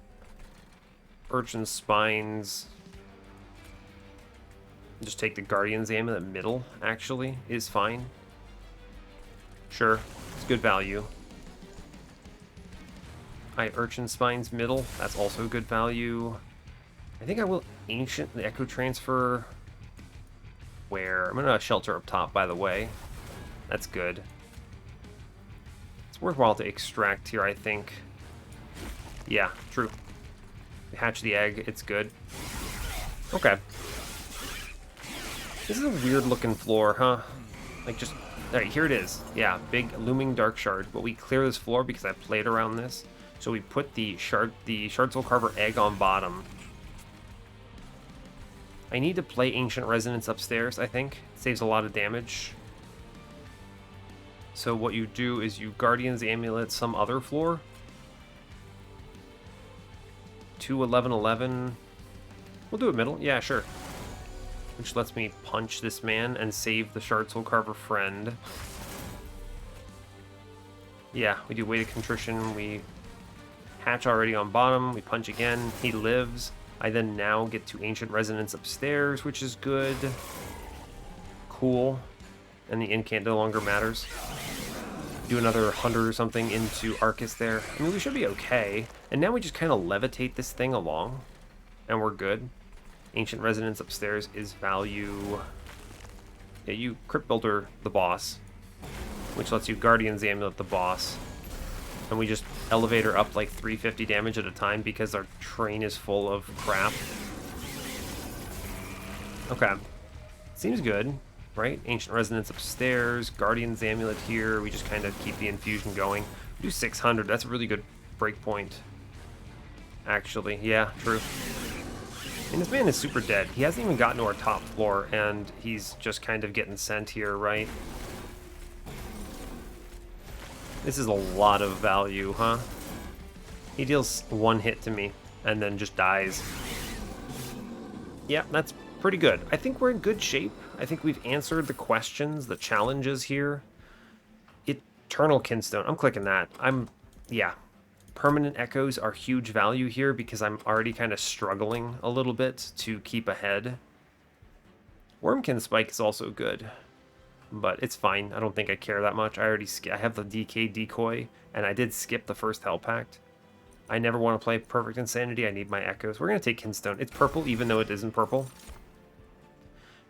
Urchin Spines. Just take the Guardian's Amulet middle, actually, is fine. Sure, it's good value. Urchin Spines middle, that's also good value. I think I will Ancient the Echo Transfer. Where? I'm gonna Shelter up top, by the way. That's good. It's worthwhile to extract here, I think. Yeah, true. We hatch the egg, it's good. Okay. This is a weird looking floor, huh? Like just, alright, here it is. Yeah, big looming dark shard. But we clear this floor because I played around this. So we put the Shard Soul Carver egg on bottom. I need to play Ancient Resonance upstairs, I think. It saves a lot of damage. So what you do is you Guardian's Amulet some other floor. 2-11-11. We'll do it middle. Yeah, sure. Which lets me punch this man and save the Shard Soul Carver friend. Yeah, we do Weighted Contrition. We hatch already on bottom. We punch again. He lives. I then now get to Ancient Resonance upstairs, which is good. Cool. And the incant no longer matters. Do another 100 or something into Arcus there. I mean, we should be okay. And now we just kind of levitate this thing along. And we're good. Ancient Resonance upstairs is value. Yeah, you Crypt Builder the boss. Which lets you Guardian's Amulet the boss. And we just elevator up like 350 damage at a time because our train is full of crap. Okay. Seems good, right? Ancient Resonance upstairs, Guardian's Amulet here. We just kind of keep the infusion going. We do 600. That's a really good breakpoint. Actually, yeah, true. And this man is super dead. He hasn't even gotten to our top floor, and he's just kind of getting sent here, right? This is a lot of value, huh? He deals one hit to me, and then just dies. Yeah, that's pretty good. I think we're in good shape. I think we've answered the questions, the challenges here. Eternal Kinstone. I'm clicking that. Yeah. Permanent Echoes are huge value here because I'm already kind of struggling a little bit to keep ahead. Wurmkin Spike is also good, but it's fine. I don't think I care that much. I have the DK Decoy, and I did skip the first Hell Pact. I never want to play Perfect Insanity. I need my Echoes. We're going to take Kinstone. It's purple, even though it isn't purple.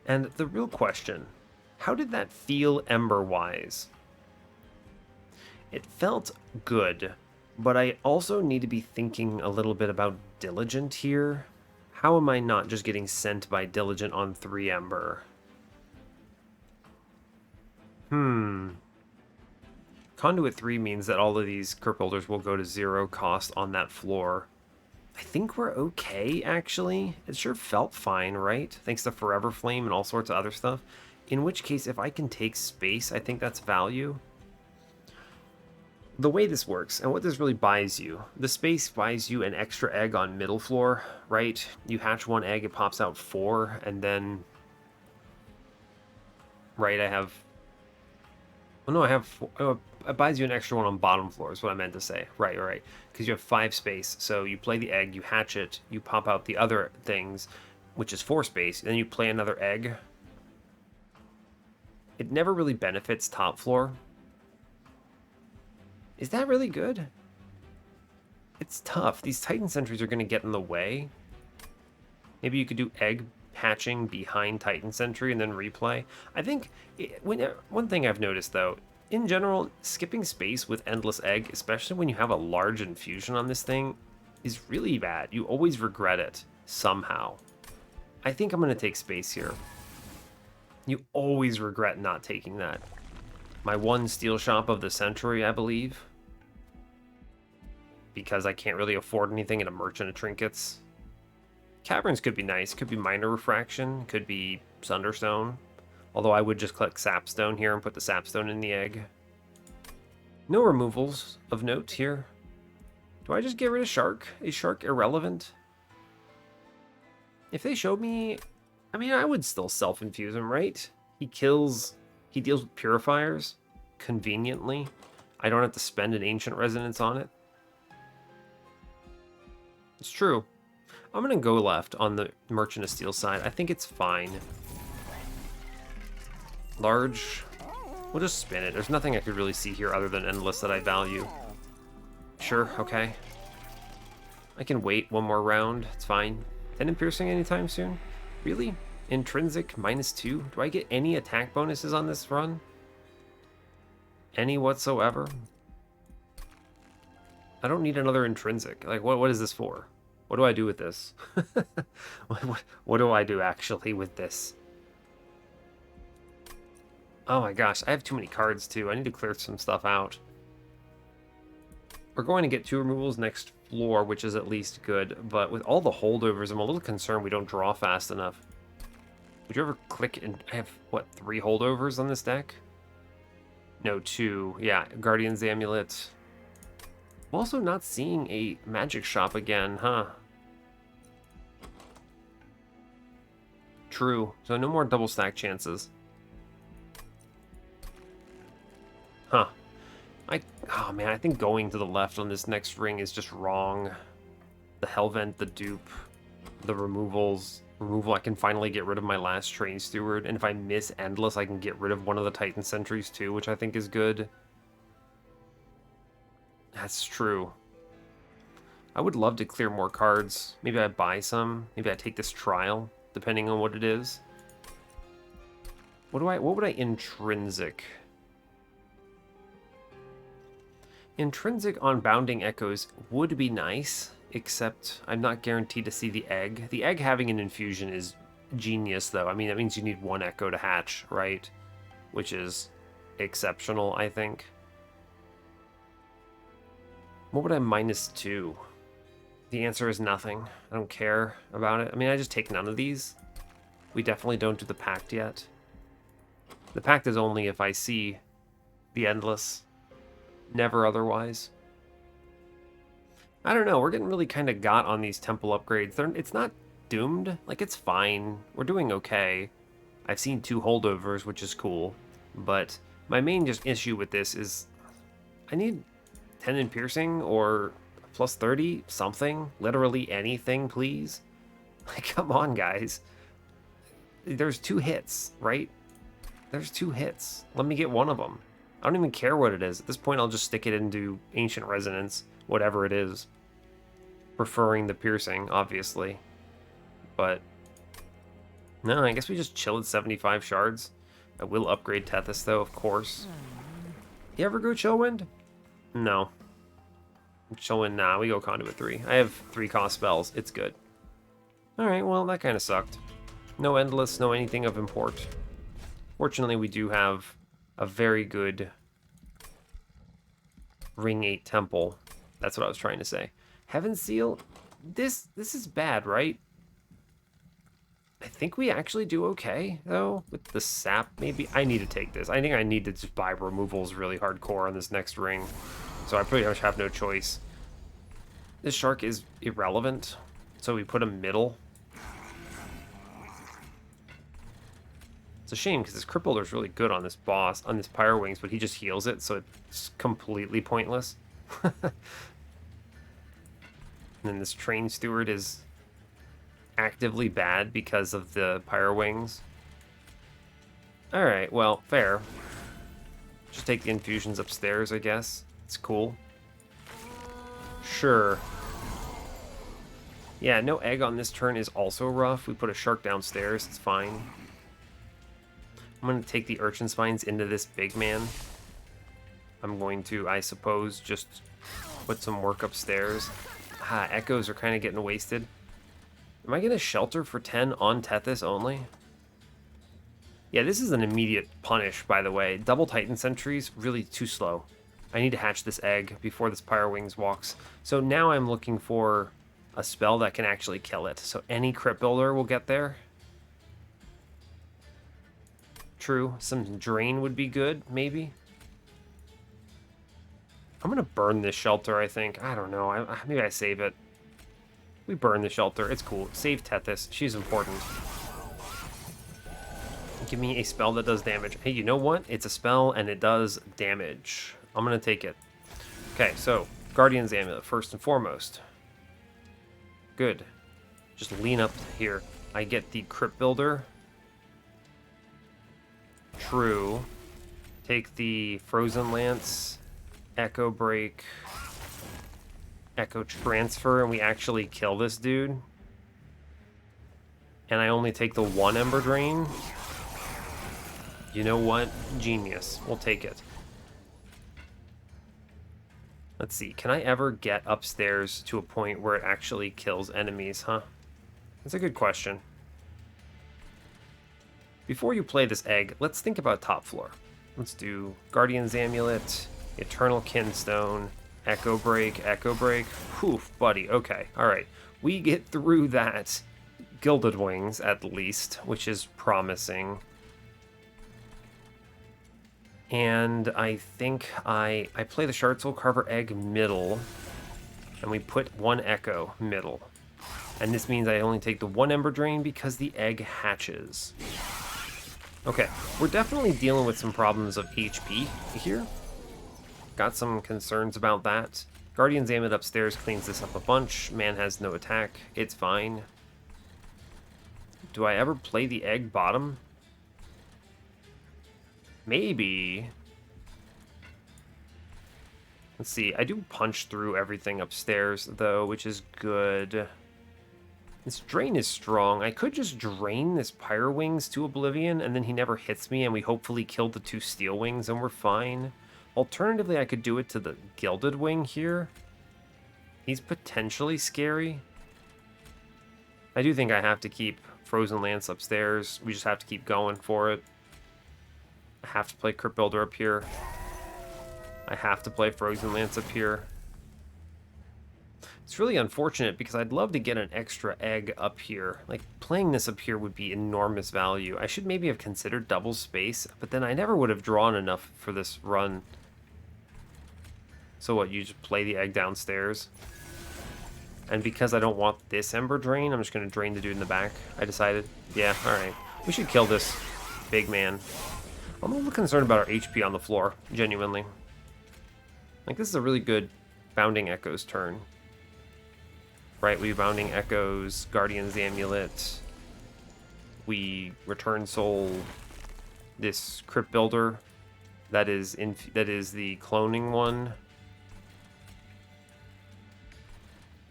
And the real question, how did that feel Ember-wise? It felt good, but I also need to be thinking a little bit about Diligent here. How am I not just getting sent by Diligent on 3 Ember? Conduit 3 means that all of these Crypt Builders will go to 0 cost on that floor. I think we're okay, actually. It sure felt fine, right? Thanks to Forever Flame and all sorts of other stuff. In which case, if I can take space, I think that's value. The way this works, and what this really buys you, the space buys you an extra egg on middle floor, right? You hatch 1 egg, it pops out 4, and then... Right, I have... Oh no, I have... it buys you an extra 1 on bottom floor, is what I meant to say. Right. Because you have 5 space, so you play the egg, you hatch it, you pop out the other things, which is 4 space, then you play another egg. It never really benefits top floor. Is that really good? It's tough. These Titan Sentries are going to get in the way. Maybe you could do egg hatching behind Titan Sentry and then replay. I think, one thing I've noticed though, in general, skipping space with Endless Egg, especially when you have a large infusion on this thing, is really bad. You always regret it, somehow. I think I'm going to take space here. You always regret not taking that. My one steel shop of the century, I believe. Because I can't really afford anything in a merchant of trinkets. Caverns could be nice. Could be minor refraction. Could be sunderstone. Although I would just click sapstone here and put the sapstone in the egg. No removals of note here. Do I just get rid of shark? Is shark irrelevant? If they showed me... I mean, I would still self-infuse him, right? He deals with purifiers conveniently. I don't have to spend an ancient resonance on it. It's true. I'm going to go left on the Merchant of Steel side. I think it's fine. Large. We'll just spin it. There's nothing I could really see here other than Endless that I value. Sure, okay. I can wait one more round. It's fine. 10 and piercing anytime soon? Really? Intrinsic -2? Do I get any attack bonuses on this run? Any whatsoever? I don't need another intrinsic. Like, what is this for? What do I do with this? what do I do actually with this? Oh my gosh, I have too many cards too. I need to clear some stuff out. We're going to get 2 removals next floor, which is at least good, but with all the holdovers, I'm a little concerned we don't draw fast enough. Would you ever click and I have, what, 3 holdovers on this deck? No, 2. Yeah, Guardian's Amulet. I'm also not seeing a magic shop again, huh? True. So no more double stack chances. Huh. Oh man, I think going to the left on this next ring is just wrong. The Hellvent, the dupe, the removal, I can finally get rid of my last Train Steward, and if I miss Endless, I can get rid of one of the Titan Sentries too, which I think is good. That's true. I would love to clear more cards. Maybe I buy some. Maybe I take this trial, depending on what it is. What would I intrinsic? Intrinsic on Bounding Echoes would be nice, except I'm not guaranteed to see the egg. The egg having an infusion is genius, though. I mean, that means you need 1 echo to hatch, right? Which is exceptional, I think. What would I -2? The answer is nothing. I don't care about it. I mean, I just take none of these. We definitely don't do the Pact yet. The Pact is only if I see the Endless. Never otherwise. I don't know. We're getting really kind of got on these temple upgrades. It's not doomed. Like, it's fine. We're doing okay. I've seen 2 holdovers, which is cool. But my main just issue with this is I need 10 in piercing or plus 30, something. Literally anything, please. Like, come on, guys. There's 2 hits, right? There's 2 hits. Let me get one of them. I don't even care what it is. At this point, I'll just stick it into Ancient Resonance, whatever it is. Preferring the piercing, obviously. But, no, I guess we just chill at 75 shards. I will upgrade Tethys, though, of course. You ever go Chillwind? No. Chillwind, nah, we go Conduit 3. I have 3 cost spells. It's good. Alright, well, that kind of sucked. No Endless, no anything of import. Fortunately, we do have a very good Ring 8 Temple. That's what I was trying to say. Heaven Seal? This is bad, right? I think we actually do okay, though, with the sap, maybe. I need to take this. I think I need to just buy removals really hardcore on this next ring. So I pretty much have no choice. This shark is irrelevant, so we put him middle. It's a shame, because this Crippler is really good on this boss, on this Pyro Wings, but he just heals it, so it's completely pointless. And then this Train Steward is actively bad because of the Pyro Wings. Alright, well, fair. Just take the infusions upstairs, I guess. It's cool. Sure. Yeah, no egg on this turn is also rough. We put a shark downstairs, it's fine. I'm going to take the Urchin Spines into this big man. I'm going to, I suppose, just put some work upstairs. Ah, echoes are kind of getting wasted. Am I going to shelter for 10 on Tethys only? Yeah, this is an immediate punish, by the way. Double Titan Sentries, really too slow. I need to hatch this egg before this Pyre Wings walks. So now I'm looking for a spell that can actually kill it. So any Crypt Builder will get there. True, some Drain would be good, maybe. I'm going to burn this shelter, I think. I don't know. Maybe I save it. We burn the shelter. It's cool. Save Tethys. She's important. Give me a spell that does damage. Hey, you know what? It's a spell and it does damage. I'm going to take it. Okay, so Guardian's Amulet first and foremost. Good. Just lean up here. I get the Crypt Builder. True. Take the Frozen Lance. Echo Break. Echo Transfer, and we actually kill this dude. And I only take the one Ember Drain. You know what? Genius. We'll take it. Let's see. Can I ever get upstairs to a point where it actually kills enemies, huh? That's a good question. Before you play this egg, let's think about top floor. Let's do Guardian's Amulet, Eternal Kinstone, Echo Break. Poof, buddy. Okay, alright. We get through that Gilded Wings, at least, which is promising. And I think I play the Shard Soul Carver Egg middle, and we put one Echo middle. And this means I only take the one Ember Drain because the egg hatches. Okay, we're definitely dealing with some problems of HP here. Got some concerns about that. Guardian's Amulet upstairs cleans this up a bunch. Man has no attack. It's fine. Do I ever play the egg bottom? Maybe. Let's see. I do punch through everything upstairs, though, which is good. This drain is strong. I could just drain this Pyre Wings to Oblivion, and then he never hits me, and we hopefully kill the two Steel Wings, and we're fine. Alternatively, I could do it to the Gilded Wing here. He's potentially scary. I do think I have to keep Frozen Lance upstairs. We just have to keep going for it. I have to play Crypt Builder up here. I have to play Frozen Lance up here. It's really unfortunate because I'd love to get an extra egg up here. Like, playing this up here would be enormous value. I should maybe have considered double space, but then I never would have drawn enough for this run. So what, you just play the egg downstairs? And because I don't want this Ember Drain, I'm just going to drain the dude in the back. I decided. Yeah, alright. We should kill this big man. I'm a little concerned about our HP on the floor, genuinely. Like, this is a really good Bounding Echoes turn. Right, we Bounding Echoes, Guardian's Amulet. We Return Soul this Crypt Builder. That is the cloning one.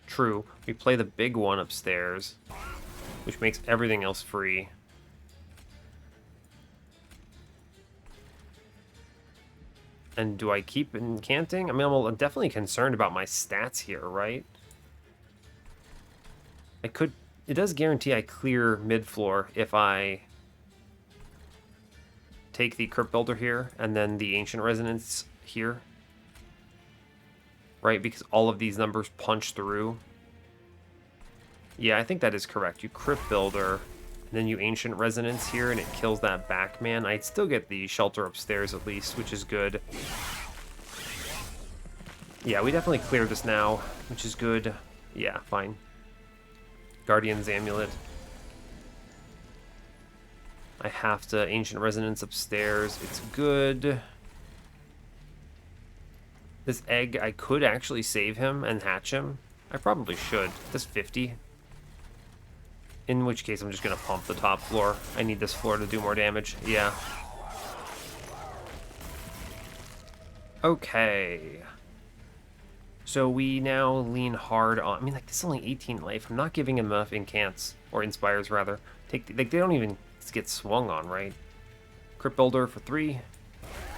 True. We play the big one upstairs, which makes everything else free. And do I keep incanting? I mean, I'm definitely concerned about my stats here, right? I could... It does guarantee I clear mid-floor if I take the Crypt Builder here and then the Ancient Resonance here. Right, because all of these numbers punch through. Yeah, I think that is correct. You Crypt Builder, and then you Ancient Resonance here, and it kills that back man. I'd still get the Shelter upstairs at least, which is good. Yeah, we definitely clear this now, which is good. Yeah, fine. Guardian's Amulet. I have to Ancient Resonance upstairs. It's good. This egg, I could actually save him and hatch him. I probably should. That's 50. In which case, I'm just going to pump the top floor. I need this floor to do more damage. Yeah. Okay. So we now lean hard on... I mean, like, this is only 18 life. I'm not giving him enough incants. Or inspires, rather. Like, they don't even get swung on, right? Crypt Builder for 3.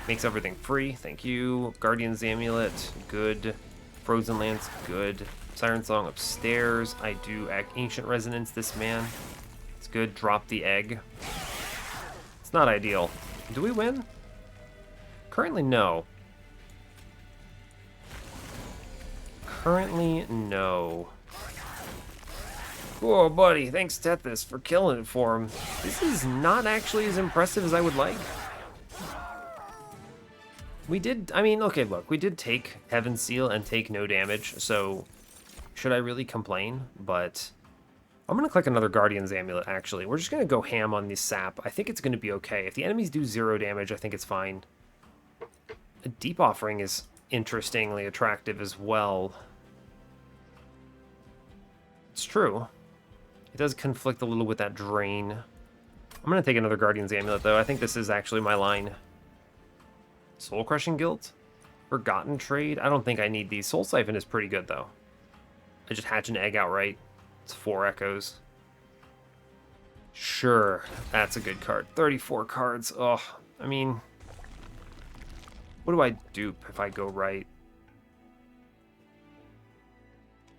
Makes everything free. Thank you. Guardian's Amulet. Good. Frozen Lance. Good. Siren Song upstairs. I do Ancient Resonance this man. It's good. Drop the egg. It's not ideal. Do we win? Currently, no. Currently, no. Whoa, buddy. Thanks, Tethys, for killing it for him. This is not actually as impressive as I would like. We did, I mean, okay, look. We did take Heaven's Seal and take no damage, so should I really complain? But I'm going to click another Guardian's Amulet, actually. We're just going to go ham on the sap. I think it's going to be okay. If the enemies do 0 damage, I think it's fine. A Deep Offering is interestingly attractive as well. It's true. It does conflict a little with that drain. I'm going to take another Guardian's Amulet, though. I think this is actually my line. Soul Crushing Guilt? Forgotten Trade? I don't think I need these. Soul Siphon is pretty good, though. I just hatch an egg outright. It's 4 echoes. Sure, that's a good card. 34 cards. Ugh, I mean, what do I dupe if I go right?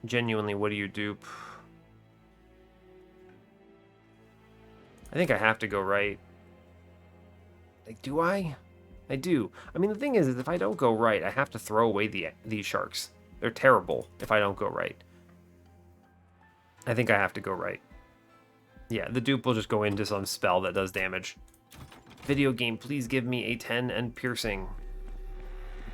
Genuinely, what do you dupe? I think I have to go right. Like, do I? I do. I mean, the thing is if I don't go right, I have to throw away these sharks. They're terrible if I don't go right. I think I have to go right. Yeah, the dupe will just go into some spell that does damage. Video game, please give me a 10 and piercing.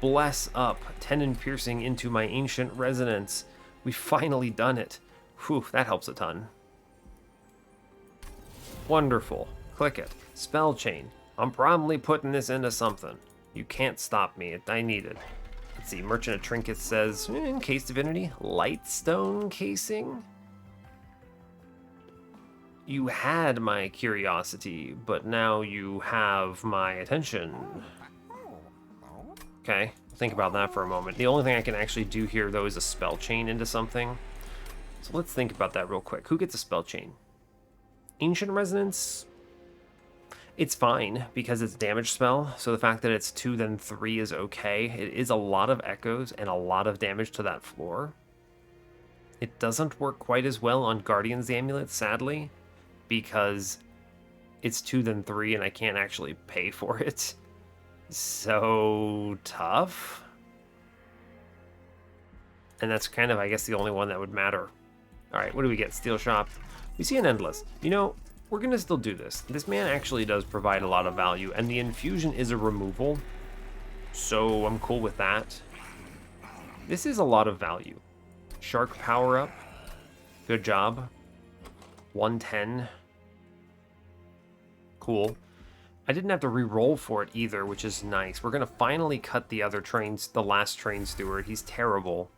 Bless up 10 and piercing into my Ancient Resonance. We've finally done it. Whew, that helps a ton. Wonderful. Click it. Spell chain. I'm probably putting this into something. You can't stop me. I need it. Let's see. Merchant of Trinkets says, Case Divinity. Lightstone casing? You had my curiosity, but now you have my attention. Okay, think about that for a moment. The only thing I can actually do here, though, is a spell chain into something. So let's think about that real quick. Who gets a spell chain? Ancient Resonance? It's fine, because it's damage spell, so the fact that it's 2 then 3 is okay. It is a lot of echoes and a lot of damage to that floor. It doesn't work quite as well on Guardian's Amulet, sadly, because it's 2 then 3 and I can't actually pay for it. So tough. And that's kind of, I guess, the only one that would matter. Alright, what do we get? Steel Shop. We see an Endless. You know, we're going to still do this. This man actually does provide a lot of value, and the Infusion is a removal, so I'm cool with that. This is a lot of value. Shark power-up. Good job. 110. Cool. I didn't have to re-roll for it either, which is nice. We're going to finally cut the other trains, the last train steward. He's terrible.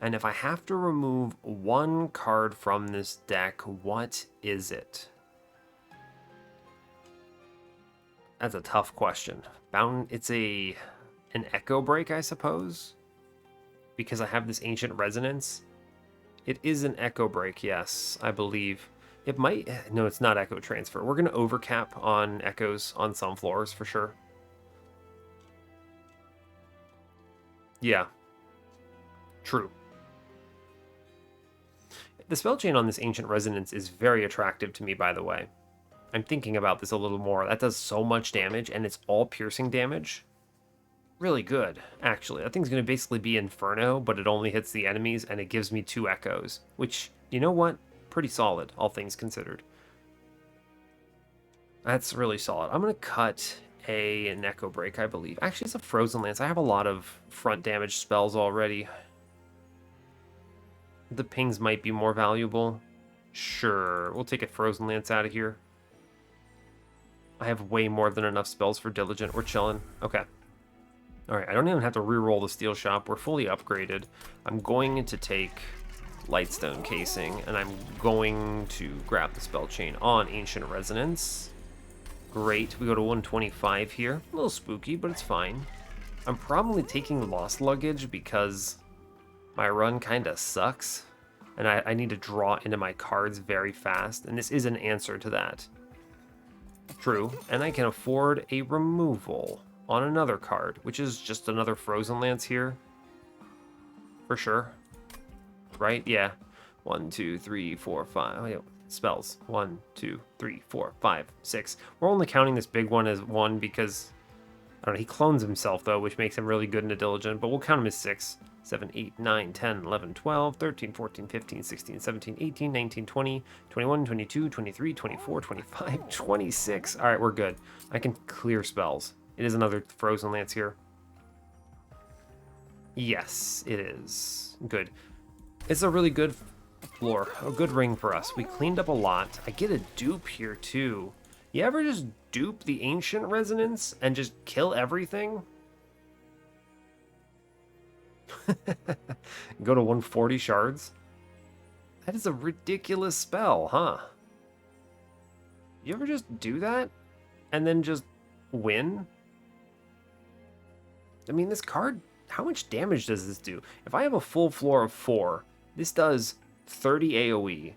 And if I have to remove one card from this deck, what is it? That's a tough question. It's an Echo Break, I suppose? Because I have this Ancient Resonance. It is an Echo Break, yes, I believe. It might... No, it's not Echo Transfer. We're going to overcap on Echoes on some floors, for sure. Yeah. True. The spell chain on this Ancient Resonance is very attractive to me, by the way. I'm thinking about this a little more. That does so much damage, and it's all piercing damage. Really good, actually. That thing's going to basically be Inferno, but it only hits the enemies, and it gives me 2 echoes. Which, you know what? Pretty solid, all things considered. That's really solid. I'm going to cut an Echo Break, I believe. Actually, it's a Frozen Lance. I have a lot of front damage spells already. The pings might be more valuable. Sure, we'll take a Frozen Lance out of here. I have way more than enough spells for Diligent. We're chilling. Okay. Alright, I don't even have to re-roll the Steel Shop. We're fully upgraded. I'm going to take Lightstone Casing, and I'm going to grab the Spell Chain on Ancient Resonance. Great. We go to 125 here. A little spooky, but it's fine. I'm probably taking Lost Luggage because my run kind of sucks, and I need to draw into my cards very fast, and this is an answer to that. True, and I can afford a removal on another card, which is just another Frozen Lance here. For sure. right? Yeah. 1, 2, 3, 4, 5. Oh, yeah. Spells. 1, 2, 3, 4, 5, 6. We're only counting this big one as 1 because, I don't know, he clones himself, though, which makes him really good in a diligent, but we'll count him as 6. 7, 8, 9, 10, 11, 12, 13, 14, 15, 16, 17, 18, 19, 20, 21, 22, 23, 24, 25, 26. All right, we're good. I can clear spells. It is another Frozen Lance here. Yes, it is. Good. It's a really good floor, a good ring for us. We cleaned up a lot. I get a dupe here, too. You ever just dupe the Ancient Resonance and just kill everything? Go to 140 shards? That is a ridiculous spell, huh? You ever just do that and then just win? I mean, this card, how much damage does this do? If I have a full floor of 4, this does 30 AoE.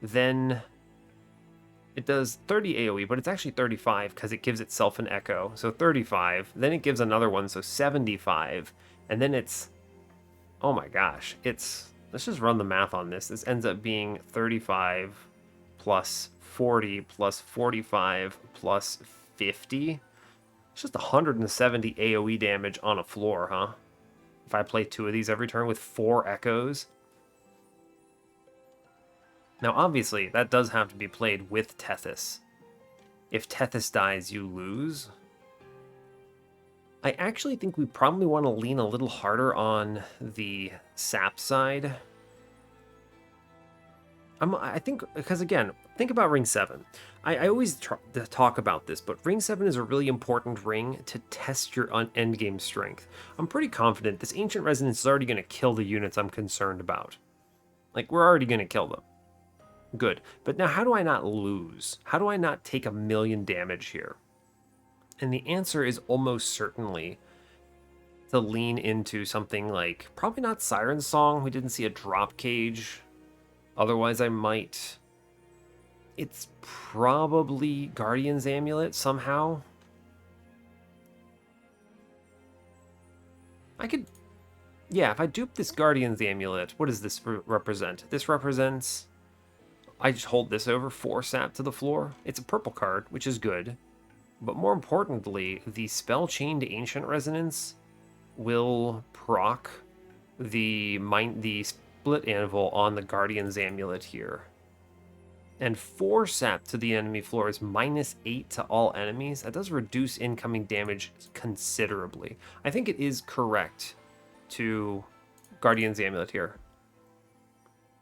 Then it does 30 AoE, but it's actually 35 because it gives itself an echo. So 35, then it gives another one, so 75. And then it's, oh my gosh, it's, let's just run the math on this. This ends up being 35 plus 40 plus 45 plus 50. It's just 170 AoE damage on a floor, huh? If I play 2 of these every turn with 4 echoes. Now, obviously, that does have to be played with Tethys. If Tethys dies, you lose. I actually think we probably want to lean a little harder on the sap side. I think, because again, think about Ring 7. I always talk about this, but Ring 7 is a really important ring to test your endgame strength. I'm pretty confident this Ancient Resonance is already going to kill the units I'm concerned about. Like, we're already going to kill them. Good. But now how do I not lose? How do I not take 1,000,000 damage here? And the answer is almost certainly to lean into something like, probably not Siren Song. We didn't see a drop cage. Otherwise, I might. It's probably Guardian's Amulet somehow. I could. Yeah, if I dupe this Guardian's Amulet, what does this represent? This represents. I just hold this over 4 sap to the floor. It's a purple card, which is good. But more importantly, the spell chained Ancient Resonance will proc the Split Anvil on the Guardian's Amulet here. And 4 sap to the enemy floor is -8 to all enemies. That does reduce incoming damage considerably. I think it is correct to Guardian's Amulet here.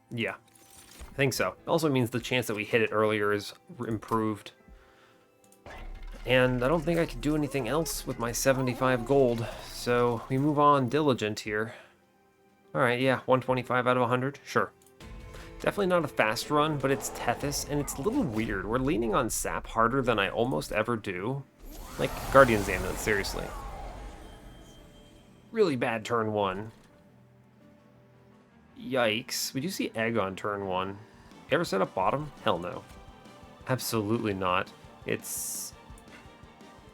Yeah, I think so. It also means the chance that we hit it earlier is improved. And I don't think I could do anything else with my 75 gold, so we move on diligent here. Alright, yeah, 125 out of 100, sure. Definitely not a fast run, but it's Tethys, and it's a little weird. We're leaning on sap harder than I almost ever do. Like, Guardian's Amulet, seriously. Really bad turn 1. Yikes. We do see egg on turn 1. You ever set up bottom? Hell no. Absolutely not. It's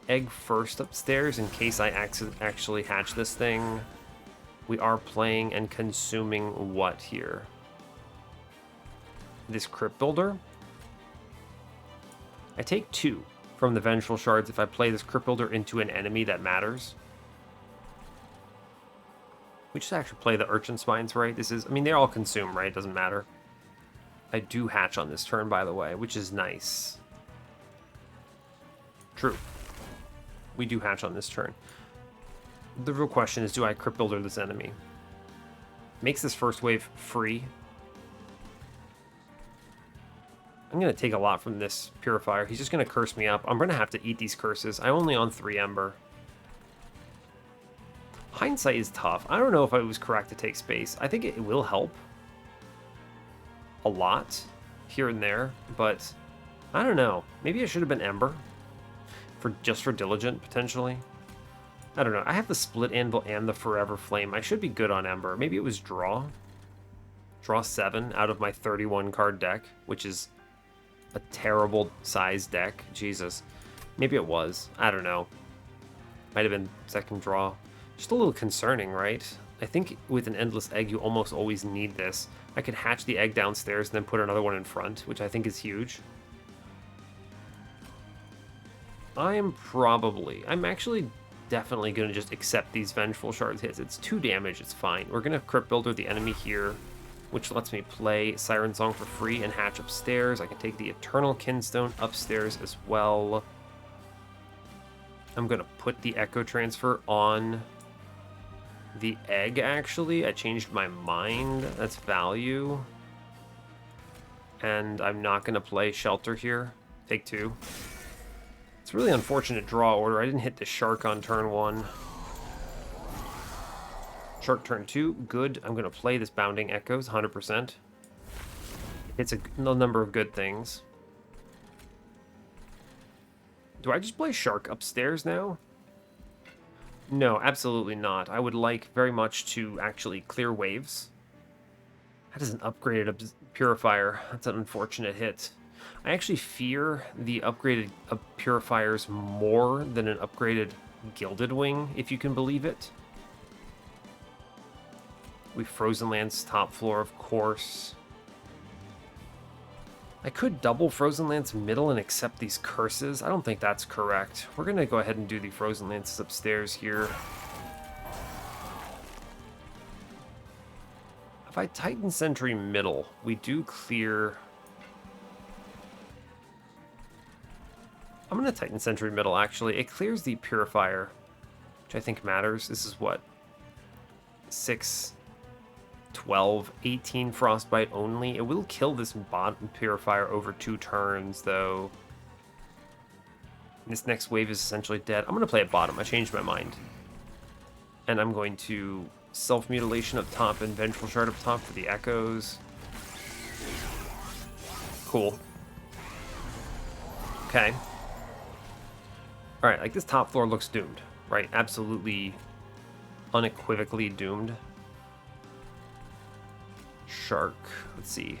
egg first upstairs in case I actually hatch this thing. We are playing and consuming what here? This Crypt Builder. I take 2 from the Vengeful Shards if I play this Crypt Builder into an enemy that matters. We just actually play the Urchin Spines, right? This is, I mean, they all consume, right? It doesn't matter. I do hatch on this turn, by the way, which is nice. True. We do hatch on this turn. The real question is, do I Crypt Builder this enemy? Makes this first wave free. I'm going to take a lot from this Purifier. He's just going to curse me up. I'm going to have to eat these curses. I'm only on 3 Ember. Hindsight is tough. I don't know if I was correct to take space. I think it will help a lot here and there, but I don't know. Maybe it should have been Ember just for Diligent, potentially. I don't know. I have the Split Anvil and the Forever Flame. I should be good on Ember. Maybe it was Draw. Draw 7 out of my 31 card deck, which is a terrible size deck. Jesus. Maybe it was. I don't know. Might have been second draw. Just a little concerning, right? I think with an Endless Egg, you almost always need this. I could hatch the egg downstairs and then put another one in front, which I think is huge. I'm actually definitely going to just accept these Vengeful Shards hits. It's 2 damage, it's fine. We're going to Crypt Builder the enemy here, which lets me play Siren Song for free and hatch upstairs. I can take the Eternal Kinstone upstairs as well. I'm going to put the Echo Transfer on the egg, actually. I changed my mind. That's value. And I'm not going to play Shelter here. Take 2. It's really unfortunate draw order. I didn't hit the Shark on turn 1. Shark turn 2. Good. I'm going to play this Bounding Echoes, 100%. It's a number of good things. Do I just play Shark upstairs now? No, absolutely not. I would like very much to actually clear waves. That is an upgraded Purifier. That's an unfortunate hit. I actually fear the upgraded Purifiers more than an upgraded Gilded Wing, if you can believe it. We Frozen Lance top floor, of course. I could double Frozen Lance middle and accept these curses. I don't think that's correct. We're going to go ahead and do the Frozen Lances upstairs here. If I Titan Sentry middle, we do clear... I'm going to Titan Sentry middle, actually. It clears the Purifier, which I think matters. This is what? 6, 12, 18 Frostbite only. It will kill this bottom Purifier over 2 turns, though. This next wave is essentially dead. I'm going to play it bottom. I changed my mind. And I'm going to Self-Mutilation up top and Vengeful Shard up top for the Echoes. Cool. Okay. Alright, like this top floor looks doomed, right? Absolutely, unequivocally doomed. Shark, let's see.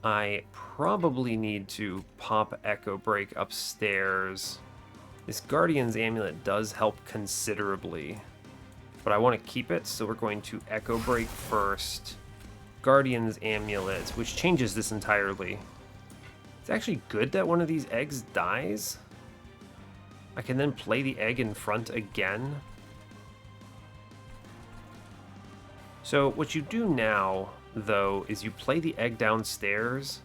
I probably need to pop Echo Break upstairs. This Guardian's Amulet does help considerably, but I want to keep it, so we're going to Echo Break first. Guardian's Amulet, which changes this entirely. It's actually good that one of these eggs dies. I can then play the egg in front again. So what you do now, though, is you play the egg downstairs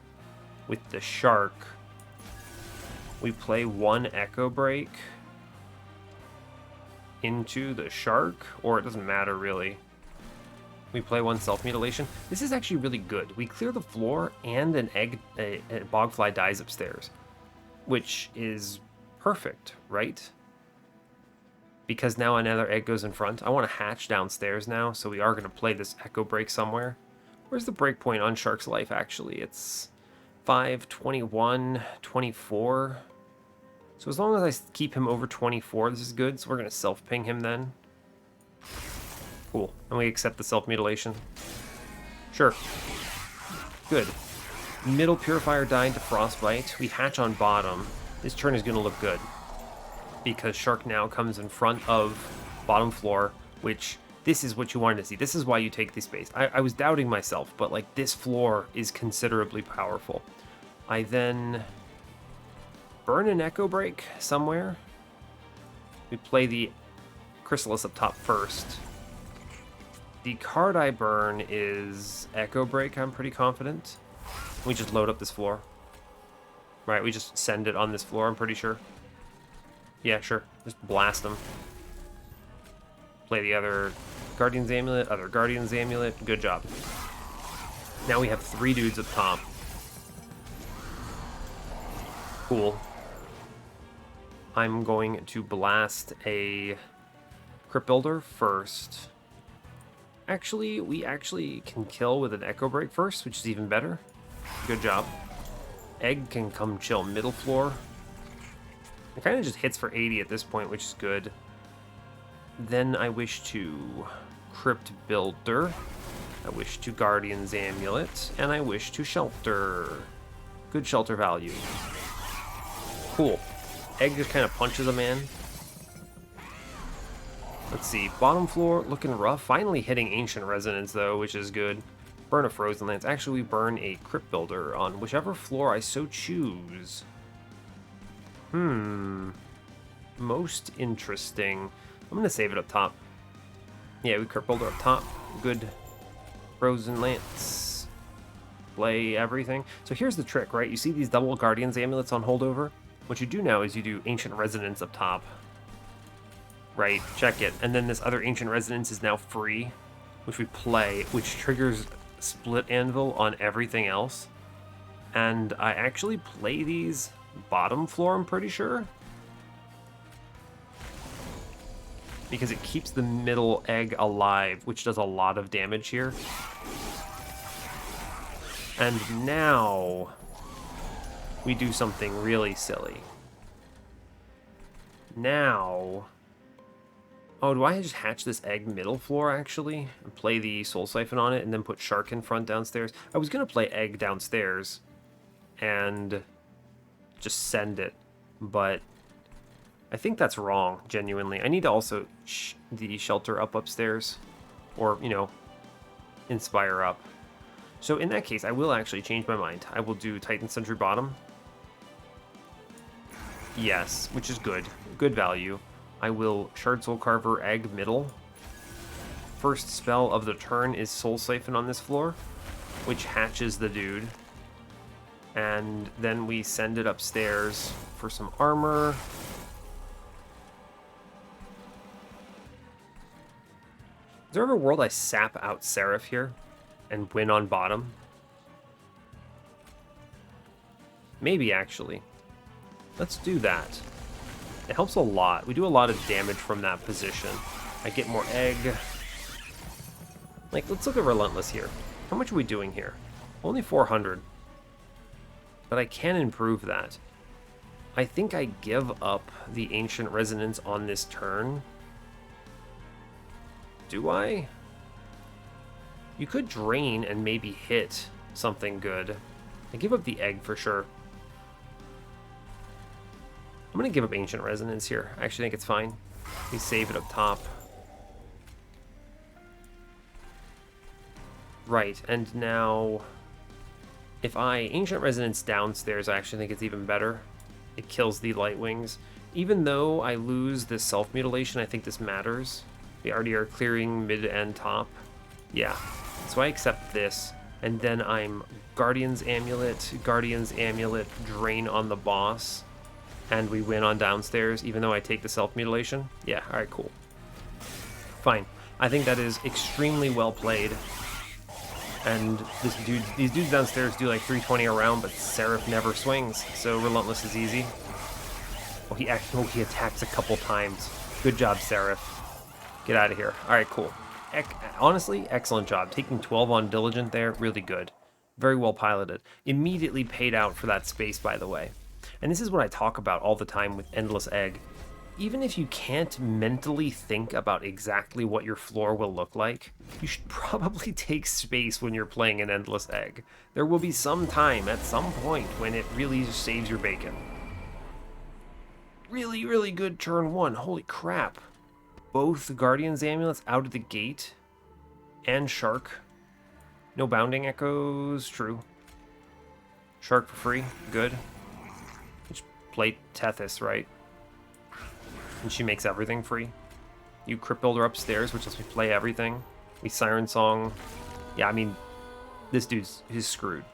with the Shark. We play 1 Echo Break into the Shark, or it doesn't matter really. We play 1 Self-Mutilation. This is actually really good. We clear the floor and an egg, a Bogfly dies upstairs, which is perfect, right? Because now another egg goes in front. I want to hatch downstairs now, so we are going to play this Echo Break somewhere. Where's the breakpoint on Shark's life, actually? It's 5, 21, 24. So as long as I keep him over 24, this is good. So we're going to self-ping him then. Cool. And we accept the Self-Mutilation. Sure. Good. Middle Purifier died to Frostbite. We hatch on bottom. This turn is going to look good, because Shark now comes in front of bottom floor, which this is what you wanted to see. This is why you take the space. I was doubting myself, but like this floor is considerably powerful. I then burn an Echo Break somewhere. We play the Chrysalis up top first. The card I burn is Echo Break, I'm pretty confident. We just load up this floor. Right, we just send it on this floor, I'm pretty sure. Yeah, sure. Just blast them. Play the other Guardian's Amulet, other Guardian's Amulet. Good job. Now we have 3 dudes up top. Cool. I'm going to blast a Crypt Builder first. Actually, we actually can kill with an Echo Break first, which is even better. Good job. Egg can come chill middle floor. It kind of just hits for 80 at this point, which is good. Then I wish to Crypt Builder. I wish to Guardian's Amulet. And I wish to Shelter. Good shelter value. Cool. Egg just kind of punches a man. Let's see. Bottom floor looking rough. Finally hitting Ancient Resonance, though, which is good. Burn a Frozen Lance. Actually, we burn a Crypt Builder on whichever floor I so choose. Most interesting. I'm going to save it up top. Yeah, we Crypt Builder up top. Good. Frozen Lance. Play everything. So here's the trick, right? You see these double Guardian's Amulets on holdover? What you do now is you do Ancient Resonance up top. Right, check it. And then this other Ancient Resonance is now free, which we play, which triggers Split Anvil on everything else. And I actually play these bottom floor, I'm pretty sure. Because it keeps the middle egg alive, which does a lot of damage here. And now we do something really silly. Now... Oh, do I just hatch this egg middle floor, actually? And play the Soul Siphon on it, and then put Shark in front downstairs? I was going to play egg downstairs and just send it, but I think that's wrong, genuinely. I need to also the Shelter up upstairs, or, you know, Inspire up. So in that case, I will actually change my mind. I will do Titan Sentry bottom. Yes, which is good. Good value. I will Shard Soul Carver egg middle. First spell of the turn is Soul Siphon on this floor, which hatches the dude. And then we send it upstairs for some armor. Is there ever a world I sap out Seraph here and win on bottom? Maybe, actually. Let's do that. It helps a lot. We do a lot of damage from that position. I get more egg. Like, let's look at Relentless here. How much are we doing here? Only 400. But I can improve that. I think I give up the Ancient Resonance on this turn. Do I? You could drain and maybe hit something good. I give up the egg for sure. I'm going to give up Ancient Resonance here. I actually think it's fine. We save it up top. Right, and now... if I Ancient Resonance downstairs, I actually think it's even better. It kills the Light Wings. Even though I lose this Self-Mutilation, I think this matters. We already are clearing mid and top. Yeah, so I accept this. And then I'm Guardian's Amulet, drain on the boss. And we win on downstairs, even though I take the self-mutilation. Yeah, alright, cool. Fine. I think that is extremely well played. And these dudes downstairs do like 320 a round, but Seraph never swings, so Relentless is easy. Oh, he attacks a couple times. Good job, Seraph. Get out of here. Alright, cool. Honestly, excellent job. Taking 12 on Diligent there, really good. Very well piloted. Immediately paid out for that space, by the way. And this is what I talk about all the time with Endless Egg. Even if you can't mentally think about exactly what your floor will look like, you should probably take space when you're playing an Endless Egg. There will be some time at some point when it really just saves your bacon. Really, really good turn one. Holy crap. Both Guardian's Amulets out of the gate. And Shark. No Bounding Echoes. True. Shark for free. Good. Play Tethys, right? And she makes everything free. You Crypt Builder upstairs, which lets me play everything. We Siren Song. Yeah, I mean, this he's screwed.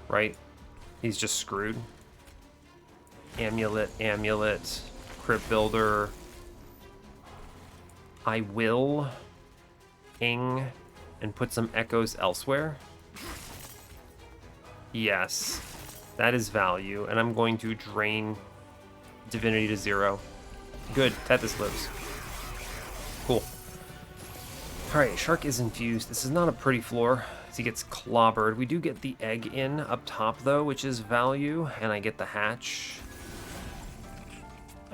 Right? He's just screwed. Amulet, Crypt Builder. I will Ing and put some Echoes elsewhere. Yes. That is value, and I'm going to drain Divinity to 0. Good, Tethys lives. Cool. Alright, Shark is infused. This is not a pretty floor, as he gets clobbered. We do get the egg in up top, though, which is value, and I get the hatch.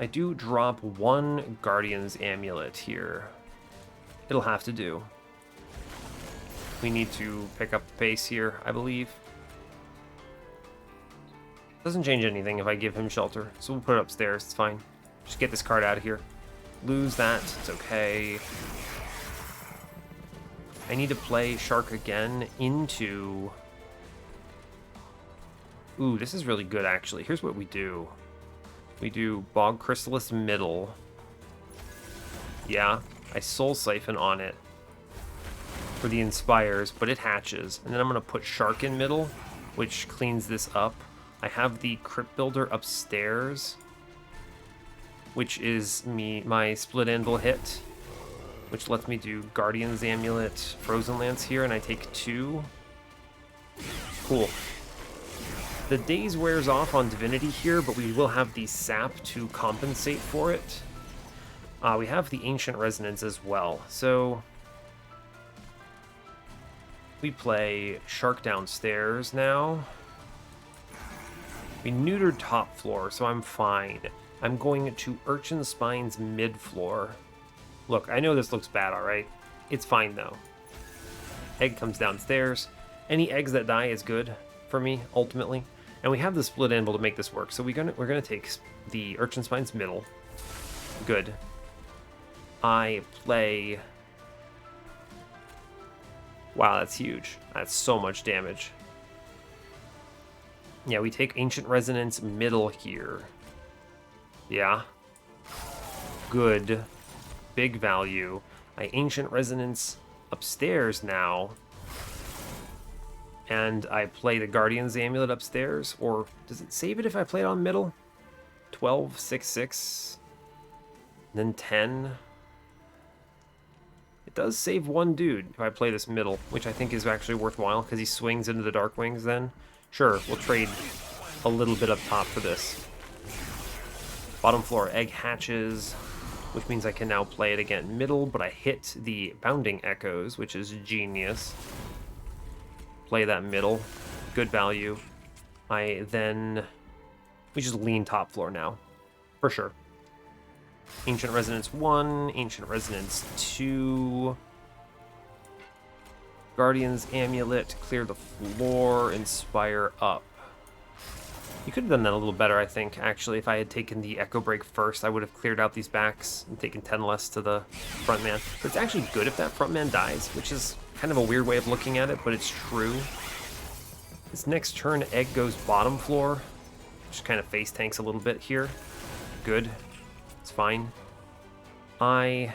I do drop one Guardian's Amulet here. It'll have to do. We need to pick up the pace here, I believe. Doesn't change anything if I give him shelter, so we'll put it upstairs. It's fine. Just get this card out of here. lose that. It's okay. I need to play Shark again into... Ooh, this is really good, actually. Here's what we do. We do Bog Chrysalis middle. Yeah, I Soul Siphon on it for the Inspires, but it hatches. And then I'm going to put Shark in middle, which cleans this up. I have the Crypt Builder upstairs, which is my Split Anvil hit, which lets me do Guardian's Amulet, Frozen Lance here, and I take 2. Cool. The daze wears off on Divinity here, but we will have the sap to compensate for it. We have the Ancient Resonance as well, so we play Shark downstairs now. We neutered top floor, so I'm fine. I'm going to Urchin Spine's mid floor. Look, I know this looks bad, alright? It's fine, though. Egg comes downstairs. Any eggs that die is good for me, ultimately. And we have the Split Anvil to make this work, so we're gonna take the Urchin Spine's middle. Good. I play... Wow, that's huge. That's so much damage. Yeah, we take Ancient Resonance middle here. Yeah. Good. Big value. I Ancient Resonance upstairs now. And I play the Guardian's Amulet upstairs. Or does it save it if I play it on middle? 12, 6, 6. Then 10. It does save one dude if I play this middle, which I think is actually worthwhile because he swings into the Dark Wings then. Sure, we'll trade a little bit up top for this. Bottom floor egg hatches, which means I can now play it again middle, but I hit the Bounding Echoes, which is genius. Play that middle. Good value. We just lean top floor now. For sure. Ancient Resonance 1, Ancient Resonance 2. Guardian's Amulet, clear the floor, Inspire up. You could have done that a little better, I think, actually. If I had taken the Echo Break first, I would have cleared out these backs and taken 10 less to the front man. But it's actually good if that front man dies, which is kind of a weird way of looking at it, but it's true. This next turn, Egg goes bottom floor. Just kind of face tanks a little bit here. Good. It's fine. I'm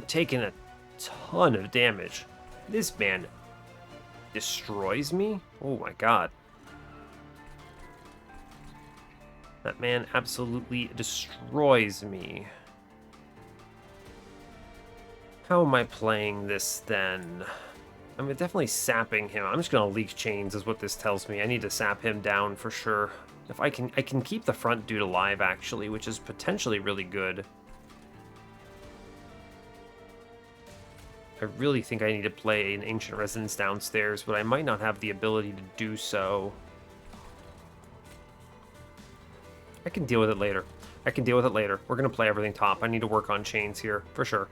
taking a ton of damage. This man destroys me? Oh my god. That man absolutely destroys me. How am I playing this then? I'm definitely sapping him. I'm just gonna leak chains is what this tells me. I need to sap him down for sure. If I can keep the front dude alive actually, which is potentially really good. I really think I need to play an Ancient Resonance downstairs, but I might not have the ability to do so. I can deal with it later. We're going to play everything top. I need to work on chains here, for sure.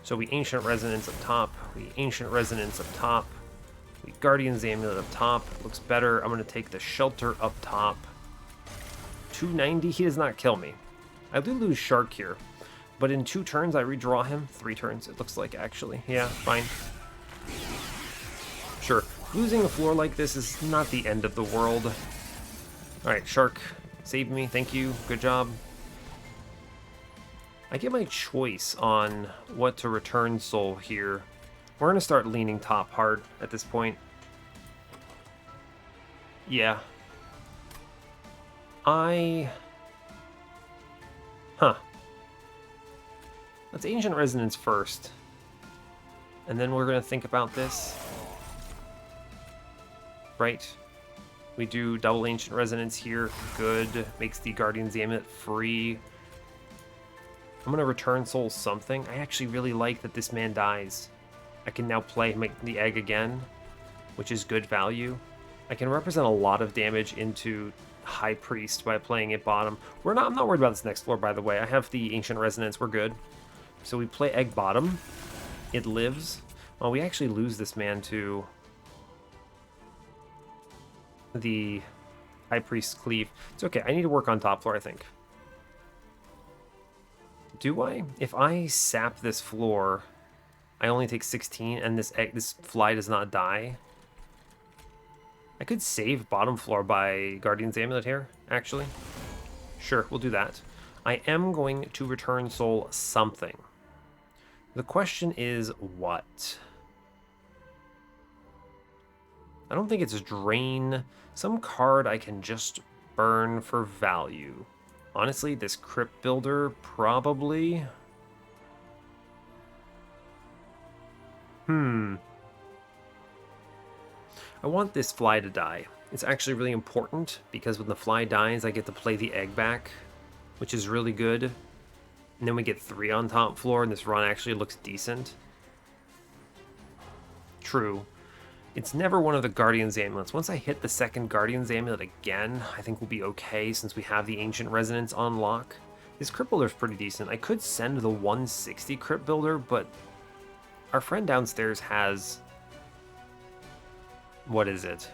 So we Ancient Resonance up top. We Ancient Resonance up top. We Guardian's Amulet up top. Looks better. I'm going to take the Shelter up top. 290. He does not kill me. I do lose Shark here. But in 2 turns, I redraw him. 3 turns, it looks like, actually. Yeah, fine. Sure. Losing a floor like this is not the end of the world. Alright, Shark. Save me. Thank you. Good job. I get my choice on what to return soul here. We're going to start leaning top hard at this point. Yeah. Huh. Let's Ancient Resonance first. And then we're going to think about this. Right. We do double Ancient Resonance here. Good. Makes the Guardian's Amulet free. I'm going to return soul something. I actually really like that this man dies. I can now play the egg again, which is good value. I can represent a lot of damage into High Priest by playing it bottom. I'm not worried about this next floor, by the way. I have the Ancient Resonance. We're good. So we play egg bottom. It lives. Well, we actually lose this man to the High Priest cleave. It's okay. I need to work on top floor, I think. Do I? If I sap this floor, I only take 16, and this fly does not die. I could save bottom floor by Guardian's Amulet here, actually. Sure, we'll do that. I am going to return soul something. The question is what? I don't think it's drain. Some card I can just burn for value. Honestly, this Crypt Builder probably. I want this fly to die. It's actually really important because when the fly dies, I get to play the egg back, which is really good. And then we get 3 on top floor, and this run actually looks decent. True. It's never one of the Guardian's Amulets. Once I hit the second Guardian's Amulet again, I think we'll be okay since we have the Ancient Resonance on lock. This Crypt Builder's pretty decent. I could send the 160 Crypt Builder, but our friend downstairs has... What is it?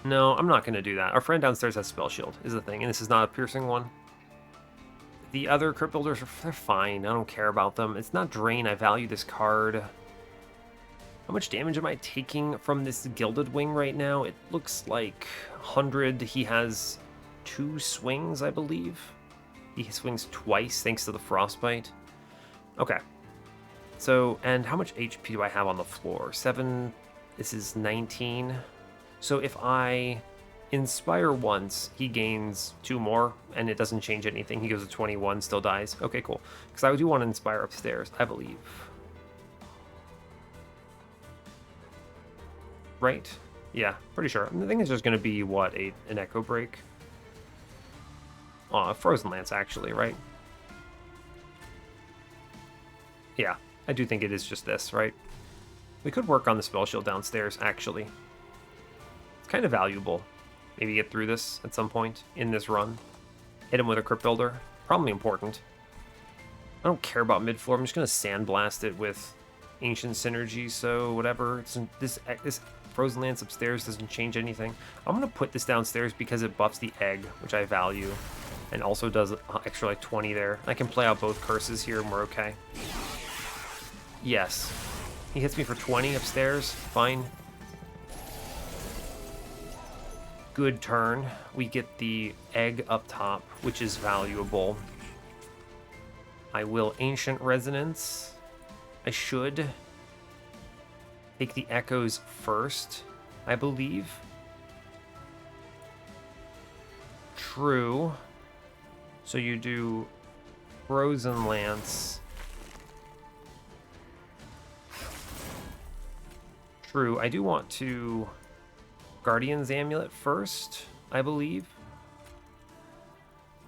No, I'm not going to do that. Our friend downstairs has Spell Shield, is the thing, and this is not a piercing one. The other Crypt Builders, they're fine. I don't care about them. It's not Drain. I value this card. How much damage am I taking from this Gilded Wing right now? It looks like 100. He has 2 swings, I believe. He swings twice thanks to the Frostbite. Okay. So, and how much HP do I have on the floor? 7. This is 19. So if I inspire once, he gains 2 more, and it doesn't change anything. He goes to 21, still dies. Okay, cool. Because I do want to inspire upstairs, I believe. Right? Yeah, pretty sure. I think it's just going to be, what, an Echo Break? Oh, a Frozen Lance, actually, right? Yeah, I do think it is just this, right? We could work on the Spell Shield downstairs, actually. It's kind of valuable. Maybe get through this at some point in this run. Hit him with a Crypt Builder. Probably important. I don't care about mid-floor. I'm just going to Sandblast it with Ancient Synergy, so whatever. This Frozen Lance upstairs doesn't change anything. I'm going to put this downstairs because it buffs the egg, which I value, and also does extra like 20 there. I can play out both curses here and we're okay. Yes. He hits me for 20 upstairs. Fine. Good turn. We get the egg up top, which is valuable. I will Ancient Resonance. I should take the Echoes first, I believe. True. So you do Frozen Lance. True. I do want to Guardian's Amulet first, I believe.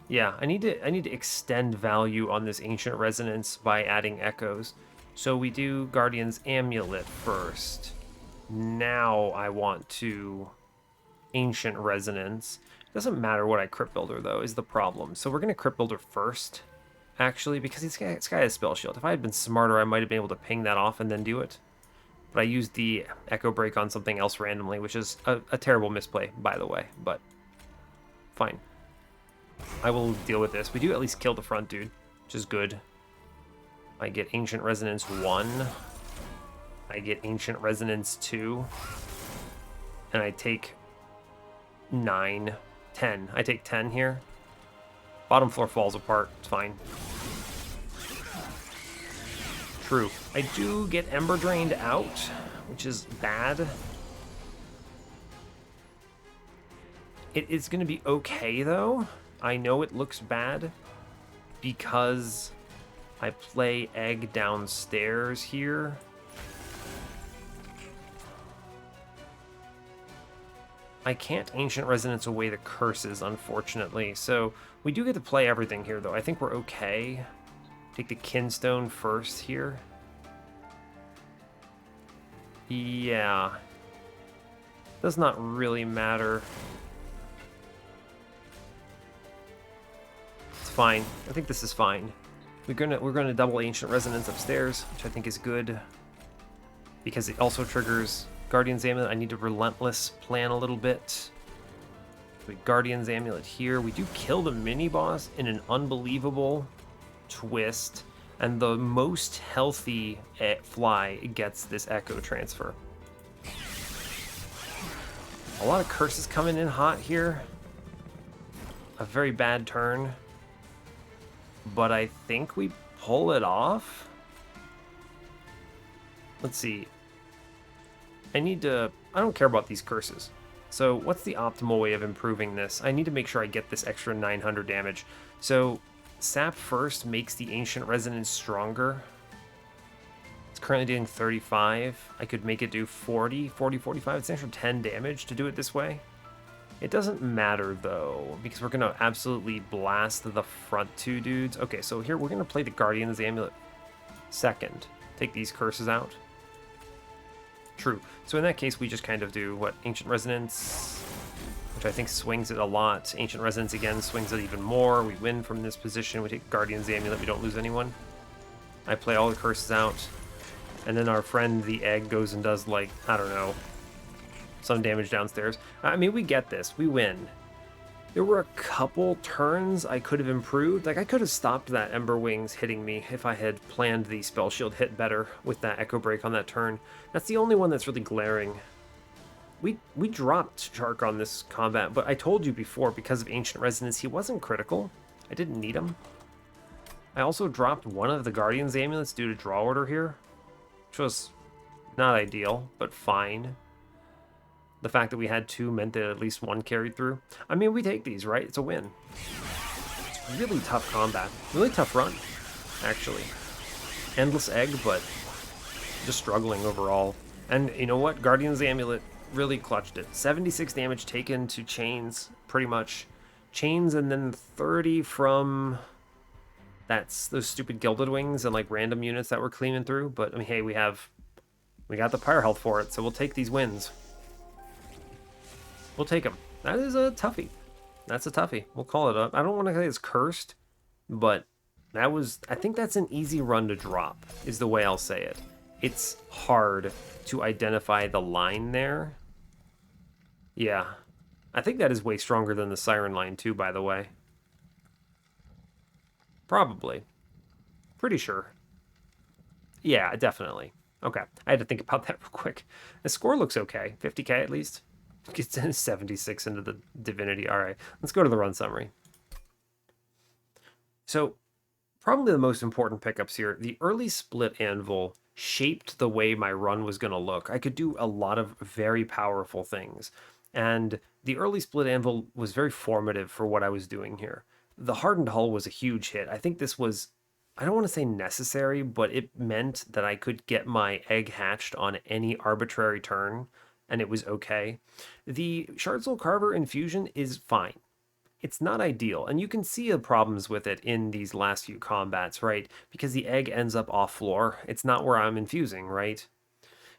Yeah, I need to extend value on this Ancient Resonance by adding Echoes. So we do Guardian's Amulet first. Now I want to Ancient Resonance. Doesn't matter what I Crypt Builder, though, is the problem. So we're going to Crypt Builder this actually, because this guy has Spell Shield. If I had been smarter, I might have been able to ping that off and then do it. But I used the Echo Break on something else randomly, which is a terrible misplay, by the way. But fine. I will deal with this. We do at least kill the front dude, which is good. I get Ancient Resonance 1. I get Ancient Resonance 2. And I take 9, 10. I take 10 here. Bottom floor falls apart. It's fine. True. I do get Ember Drained out, which is bad. It is going to be okay, though. I know it looks bad because I play Egg downstairs here. I can't Ancient Resonance away the curses, unfortunately. So we do get to play everything here, though. I think we're okay. Take the Kinstone first here. Yeah. Does not really matter. It's fine. I think this is fine. We're gonna double Ancient Resonance upstairs, which I think is good. Because it also triggers Guardian's Amulet. I need to Relentless plan a little bit. We Guardian's Amulet here. We do kill the mini-boss in an unbelievable twist. And the most healthy fly gets this Echo Transfer. A lot of curses coming in hot here. A very bad turn. But I think we pull it off. Let's see. I don't care about these curses. So what's the optimal way of improving this? I need to make sure I get this extra 900 damage. So Sap first makes the Ancient Resonance stronger. It's currently doing 35. I could make it do 40, 45. It's an extra 10 damage to do it this way. It doesn't matter though, because we're going to absolutely blast the front two dudes. Okay, so here we're going to play the Guardian's Amulet second. Take these curses out. True. So in that case, we just kind of do, what, Ancient Resonance, which I think swings it a lot. Ancient Resonance again swings it even more. We win from this position. We take Guardian's Amulet. We don't lose anyone. I play all the curses out. And then our friend, the egg, goes and does, like, I don't know, some damage downstairs. I mean, we get this. We win. There were a couple turns I could have improved. Like, I could have stopped that Ember Wings hitting me if I had planned the Spell Shield hit better with that Echo Break on that turn. That's the only one that's really glaring. We dropped Shark on this combat, but I told you before, because of Ancient Resonance, he wasn't critical. I didn't need him. I also dropped one of the Guardian's Amulets due to draw order here, which was not ideal, but fine. The fact that we had two meant that at least one carried through. I mean, we take these, right? It's a win. It's really tough combat. Really tough run, actually. Endless egg, but just struggling overall. And you know what? Guardian's Amulet really clutched it. 76 damage taken to chains, pretty much. Chains and then 30 from... That's those stupid Gilded Wings and like random units that we're cleaning through. But I mean, hey, we got the Pyre Health for it, so we'll take these wins. We'll take them. That is a toughie. That's a toughie. We'll call it up. I don't want to say it's cursed, but that was... I think that's an easy run to drop, is the way I'll say it. It's hard to identify the line there. Yeah. I think that is way stronger than the Siren line, too, by the way. Probably. Pretty sure. Yeah, definitely. Okay. I had to think about that real quick. The score looks okay. 50k at least. Gets 76 into the Divinity. All right, let's go to the run summary. So, probably the most important pickups here. The early Split Anvil shaped the way my run was going to look. I could do a lot of very powerful things. And the early Split Anvil was very formative for what I was doing here. The Hardened Hull was a huge hit. I think this was, I don't want to say necessary, but it meant that I could get my egg hatched on any arbitrary turn, and it was okay. The Shard Soul Carver infusion is fine. It's not ideal, and you can see the problems with it in these last few combats, right? Because the egg ends up off floor. It's not where I'm infusing, right?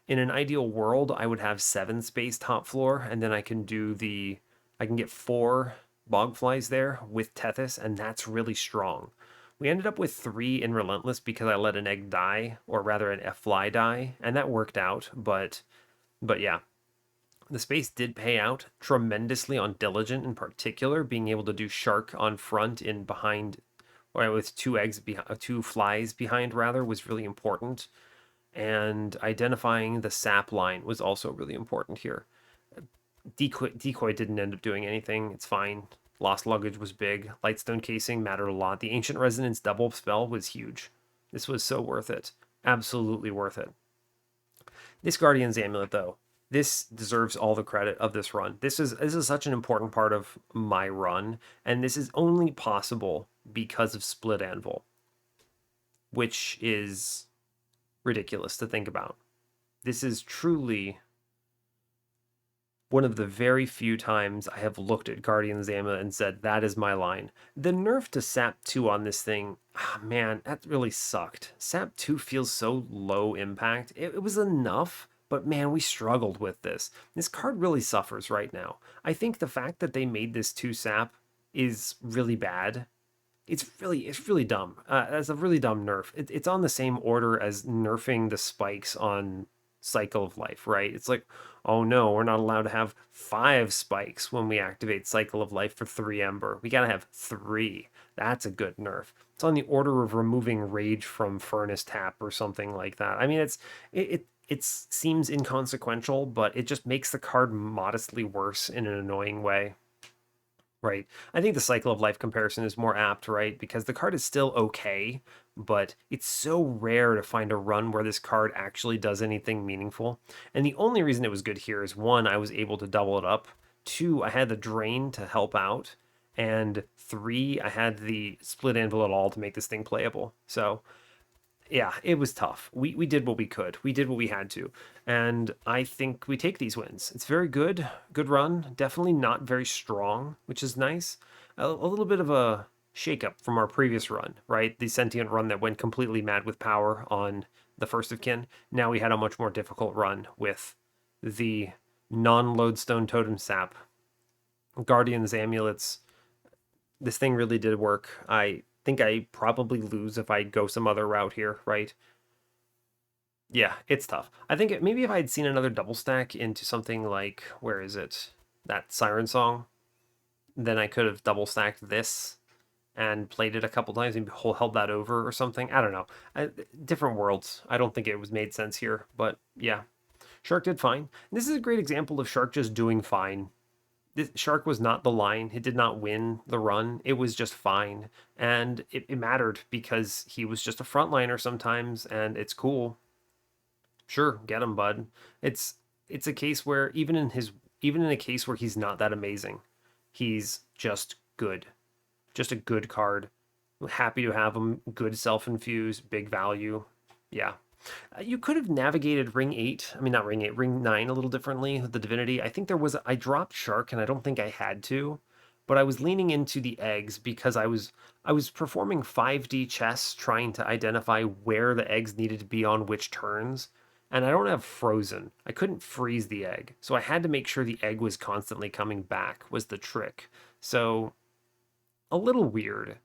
In an ideal world, I would have 7 space top floor, and then I can get 4 Bogflies there with Tethys, and that's really strong. We ended up with 3 in Relentless because I let an egg die, or rather a fly die, and that worked out, but yeah. The space did pay out tremendously on Diligent in particular, being able to do Shark on front and behind, or with 2 flies behind rather, was really important. And identifying the sap line was also really important here. Decoy didn't end up doing anything. It's fine. Lost Luggage was big. Lightstone Casing mattered a lot. The Ancient Resonance double spell was huge. This was so worth it. Absolutely worth it. This Guardian's Amulet, though, this deserves all the credit of this run. This is such an important part of my run, and this is only possible because of Split Anvil, which is ridiculous to think about. This is truly one of the very few times I have looked at Guardian's Amulet and said, that is my line. The nerf to Sap 2 on this thing, man, that really sucked. Sap 2 feels so low impact. It was enough, but man, we struggled with this. This card really suffers right now. I think the fact that they made this 2 Sap is really bad. It's really dumb. That's a really dumb nerf. It's on the same order as nerfing the spikes on Cycle of Life, right? It's like, oh no, we're not allowed to have 5 spikes when we activate Cycle of Life for 3 Ember. We gotta have 3. That's a good nerf. It's on the order of removing Rage from Furnace Tap or something like that. I mean, it seems inconsequential, but it just makes the card modestly worse in an annoying way. Right. I think the Cycle of Life comparison is more apt, right? Because the card is still okay, but it's so rare to find a run where this card actually does anything meaningful. And the only reason it was good here is one, I was able to double it up. Two, I had the drain to help out. And three, I had the split anvil at all to make this thing playable. So yeah, it was tough. We did what we could. We did what we had to. And I think we take these wins. It's very good. Good run. Definitely not very strong, which is nice. A little bit of a shakeup from our previous run, right? The sentient run that went completely mad with power on the first of kin. Now we had a much more difficult run with the non-lodestone totem sap, guardians, amulets. This thing really did work. I think I probably lose if I go some other route here, right? Yeah, it's tough. I think maybe if I had seen another double stack into something like, where is it? That Siren Song, then I could have double stacked this and played it a couple times and held that over or something. I don't know. Different worlds. I don't think it was made sense here, but yeah. Shark did fine. And this is a great example of Shark just doing fine. This Shark was not the line. It did not win the run. It was just fine. And it mattered because he was just a frontliner sometimes, and it's cool. Sure, get him, bud. It's it's a case where even in a case where he's not that amazing, he's just good. Just a good card. Happy to have him. Good self-infuse, big value. Yeah. You could have navigated Ring 8, I mean, not Ring 8, Ring 9 a little differently with the Divinity. I think I dropped Shark and I don't think I had to, but I was leaning into the eggs because I was performing 5D chess trying to identify where the eggs needed to be on which turns. And I don't have frozen. I couldn't freeze the egg. So I had to make sure the egg was constantly coming back was the trick. So a little weird.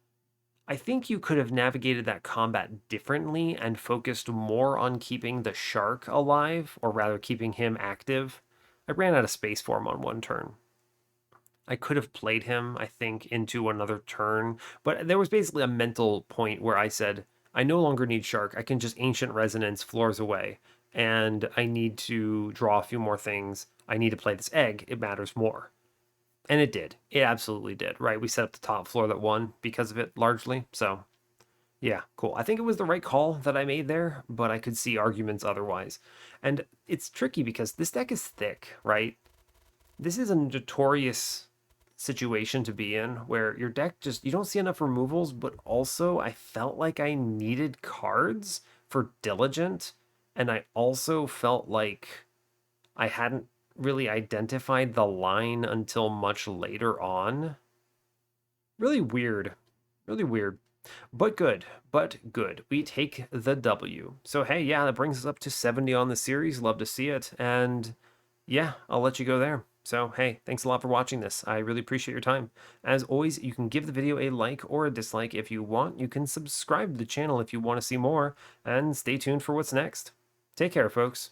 I think you could have navigated that combat differently and focused more on keeping the shark alive, or rather keeping him active. I ran out of space for him on one turn. I could have played him, I think, into another turn, but there was basically a mental point where I said, I no longer need shark. I can just ancient resonance floors away, and I need to draw a few more things. I need to play this egg. It matters more. And it did. It absolutely did, right? We set up the top floor that won because of it largely. So, yeah, cool. I think it was the right call that I made there, but I could see arguments otherwise. And it's tricky because this deck is thick, right? This is a notorious situation to be in where your deck just, you don't see enough removals, but also I felt like I needed cards for Diligent. And I also felt like I hadn't really identified the line until much later on. Really weird. Really weird. But good. But good. We take the W. So, hey, yeah, that brings us up to 70 on the series. Love to see it. And yeah, I'll let you go there. So, hey, thanks a lot for watching this. I really appreciate your time. As always, you can give the video a like or a dislike if you want. You can subscribe to the channel if you want to see more. And stay tuned for what's next. Take care, folks.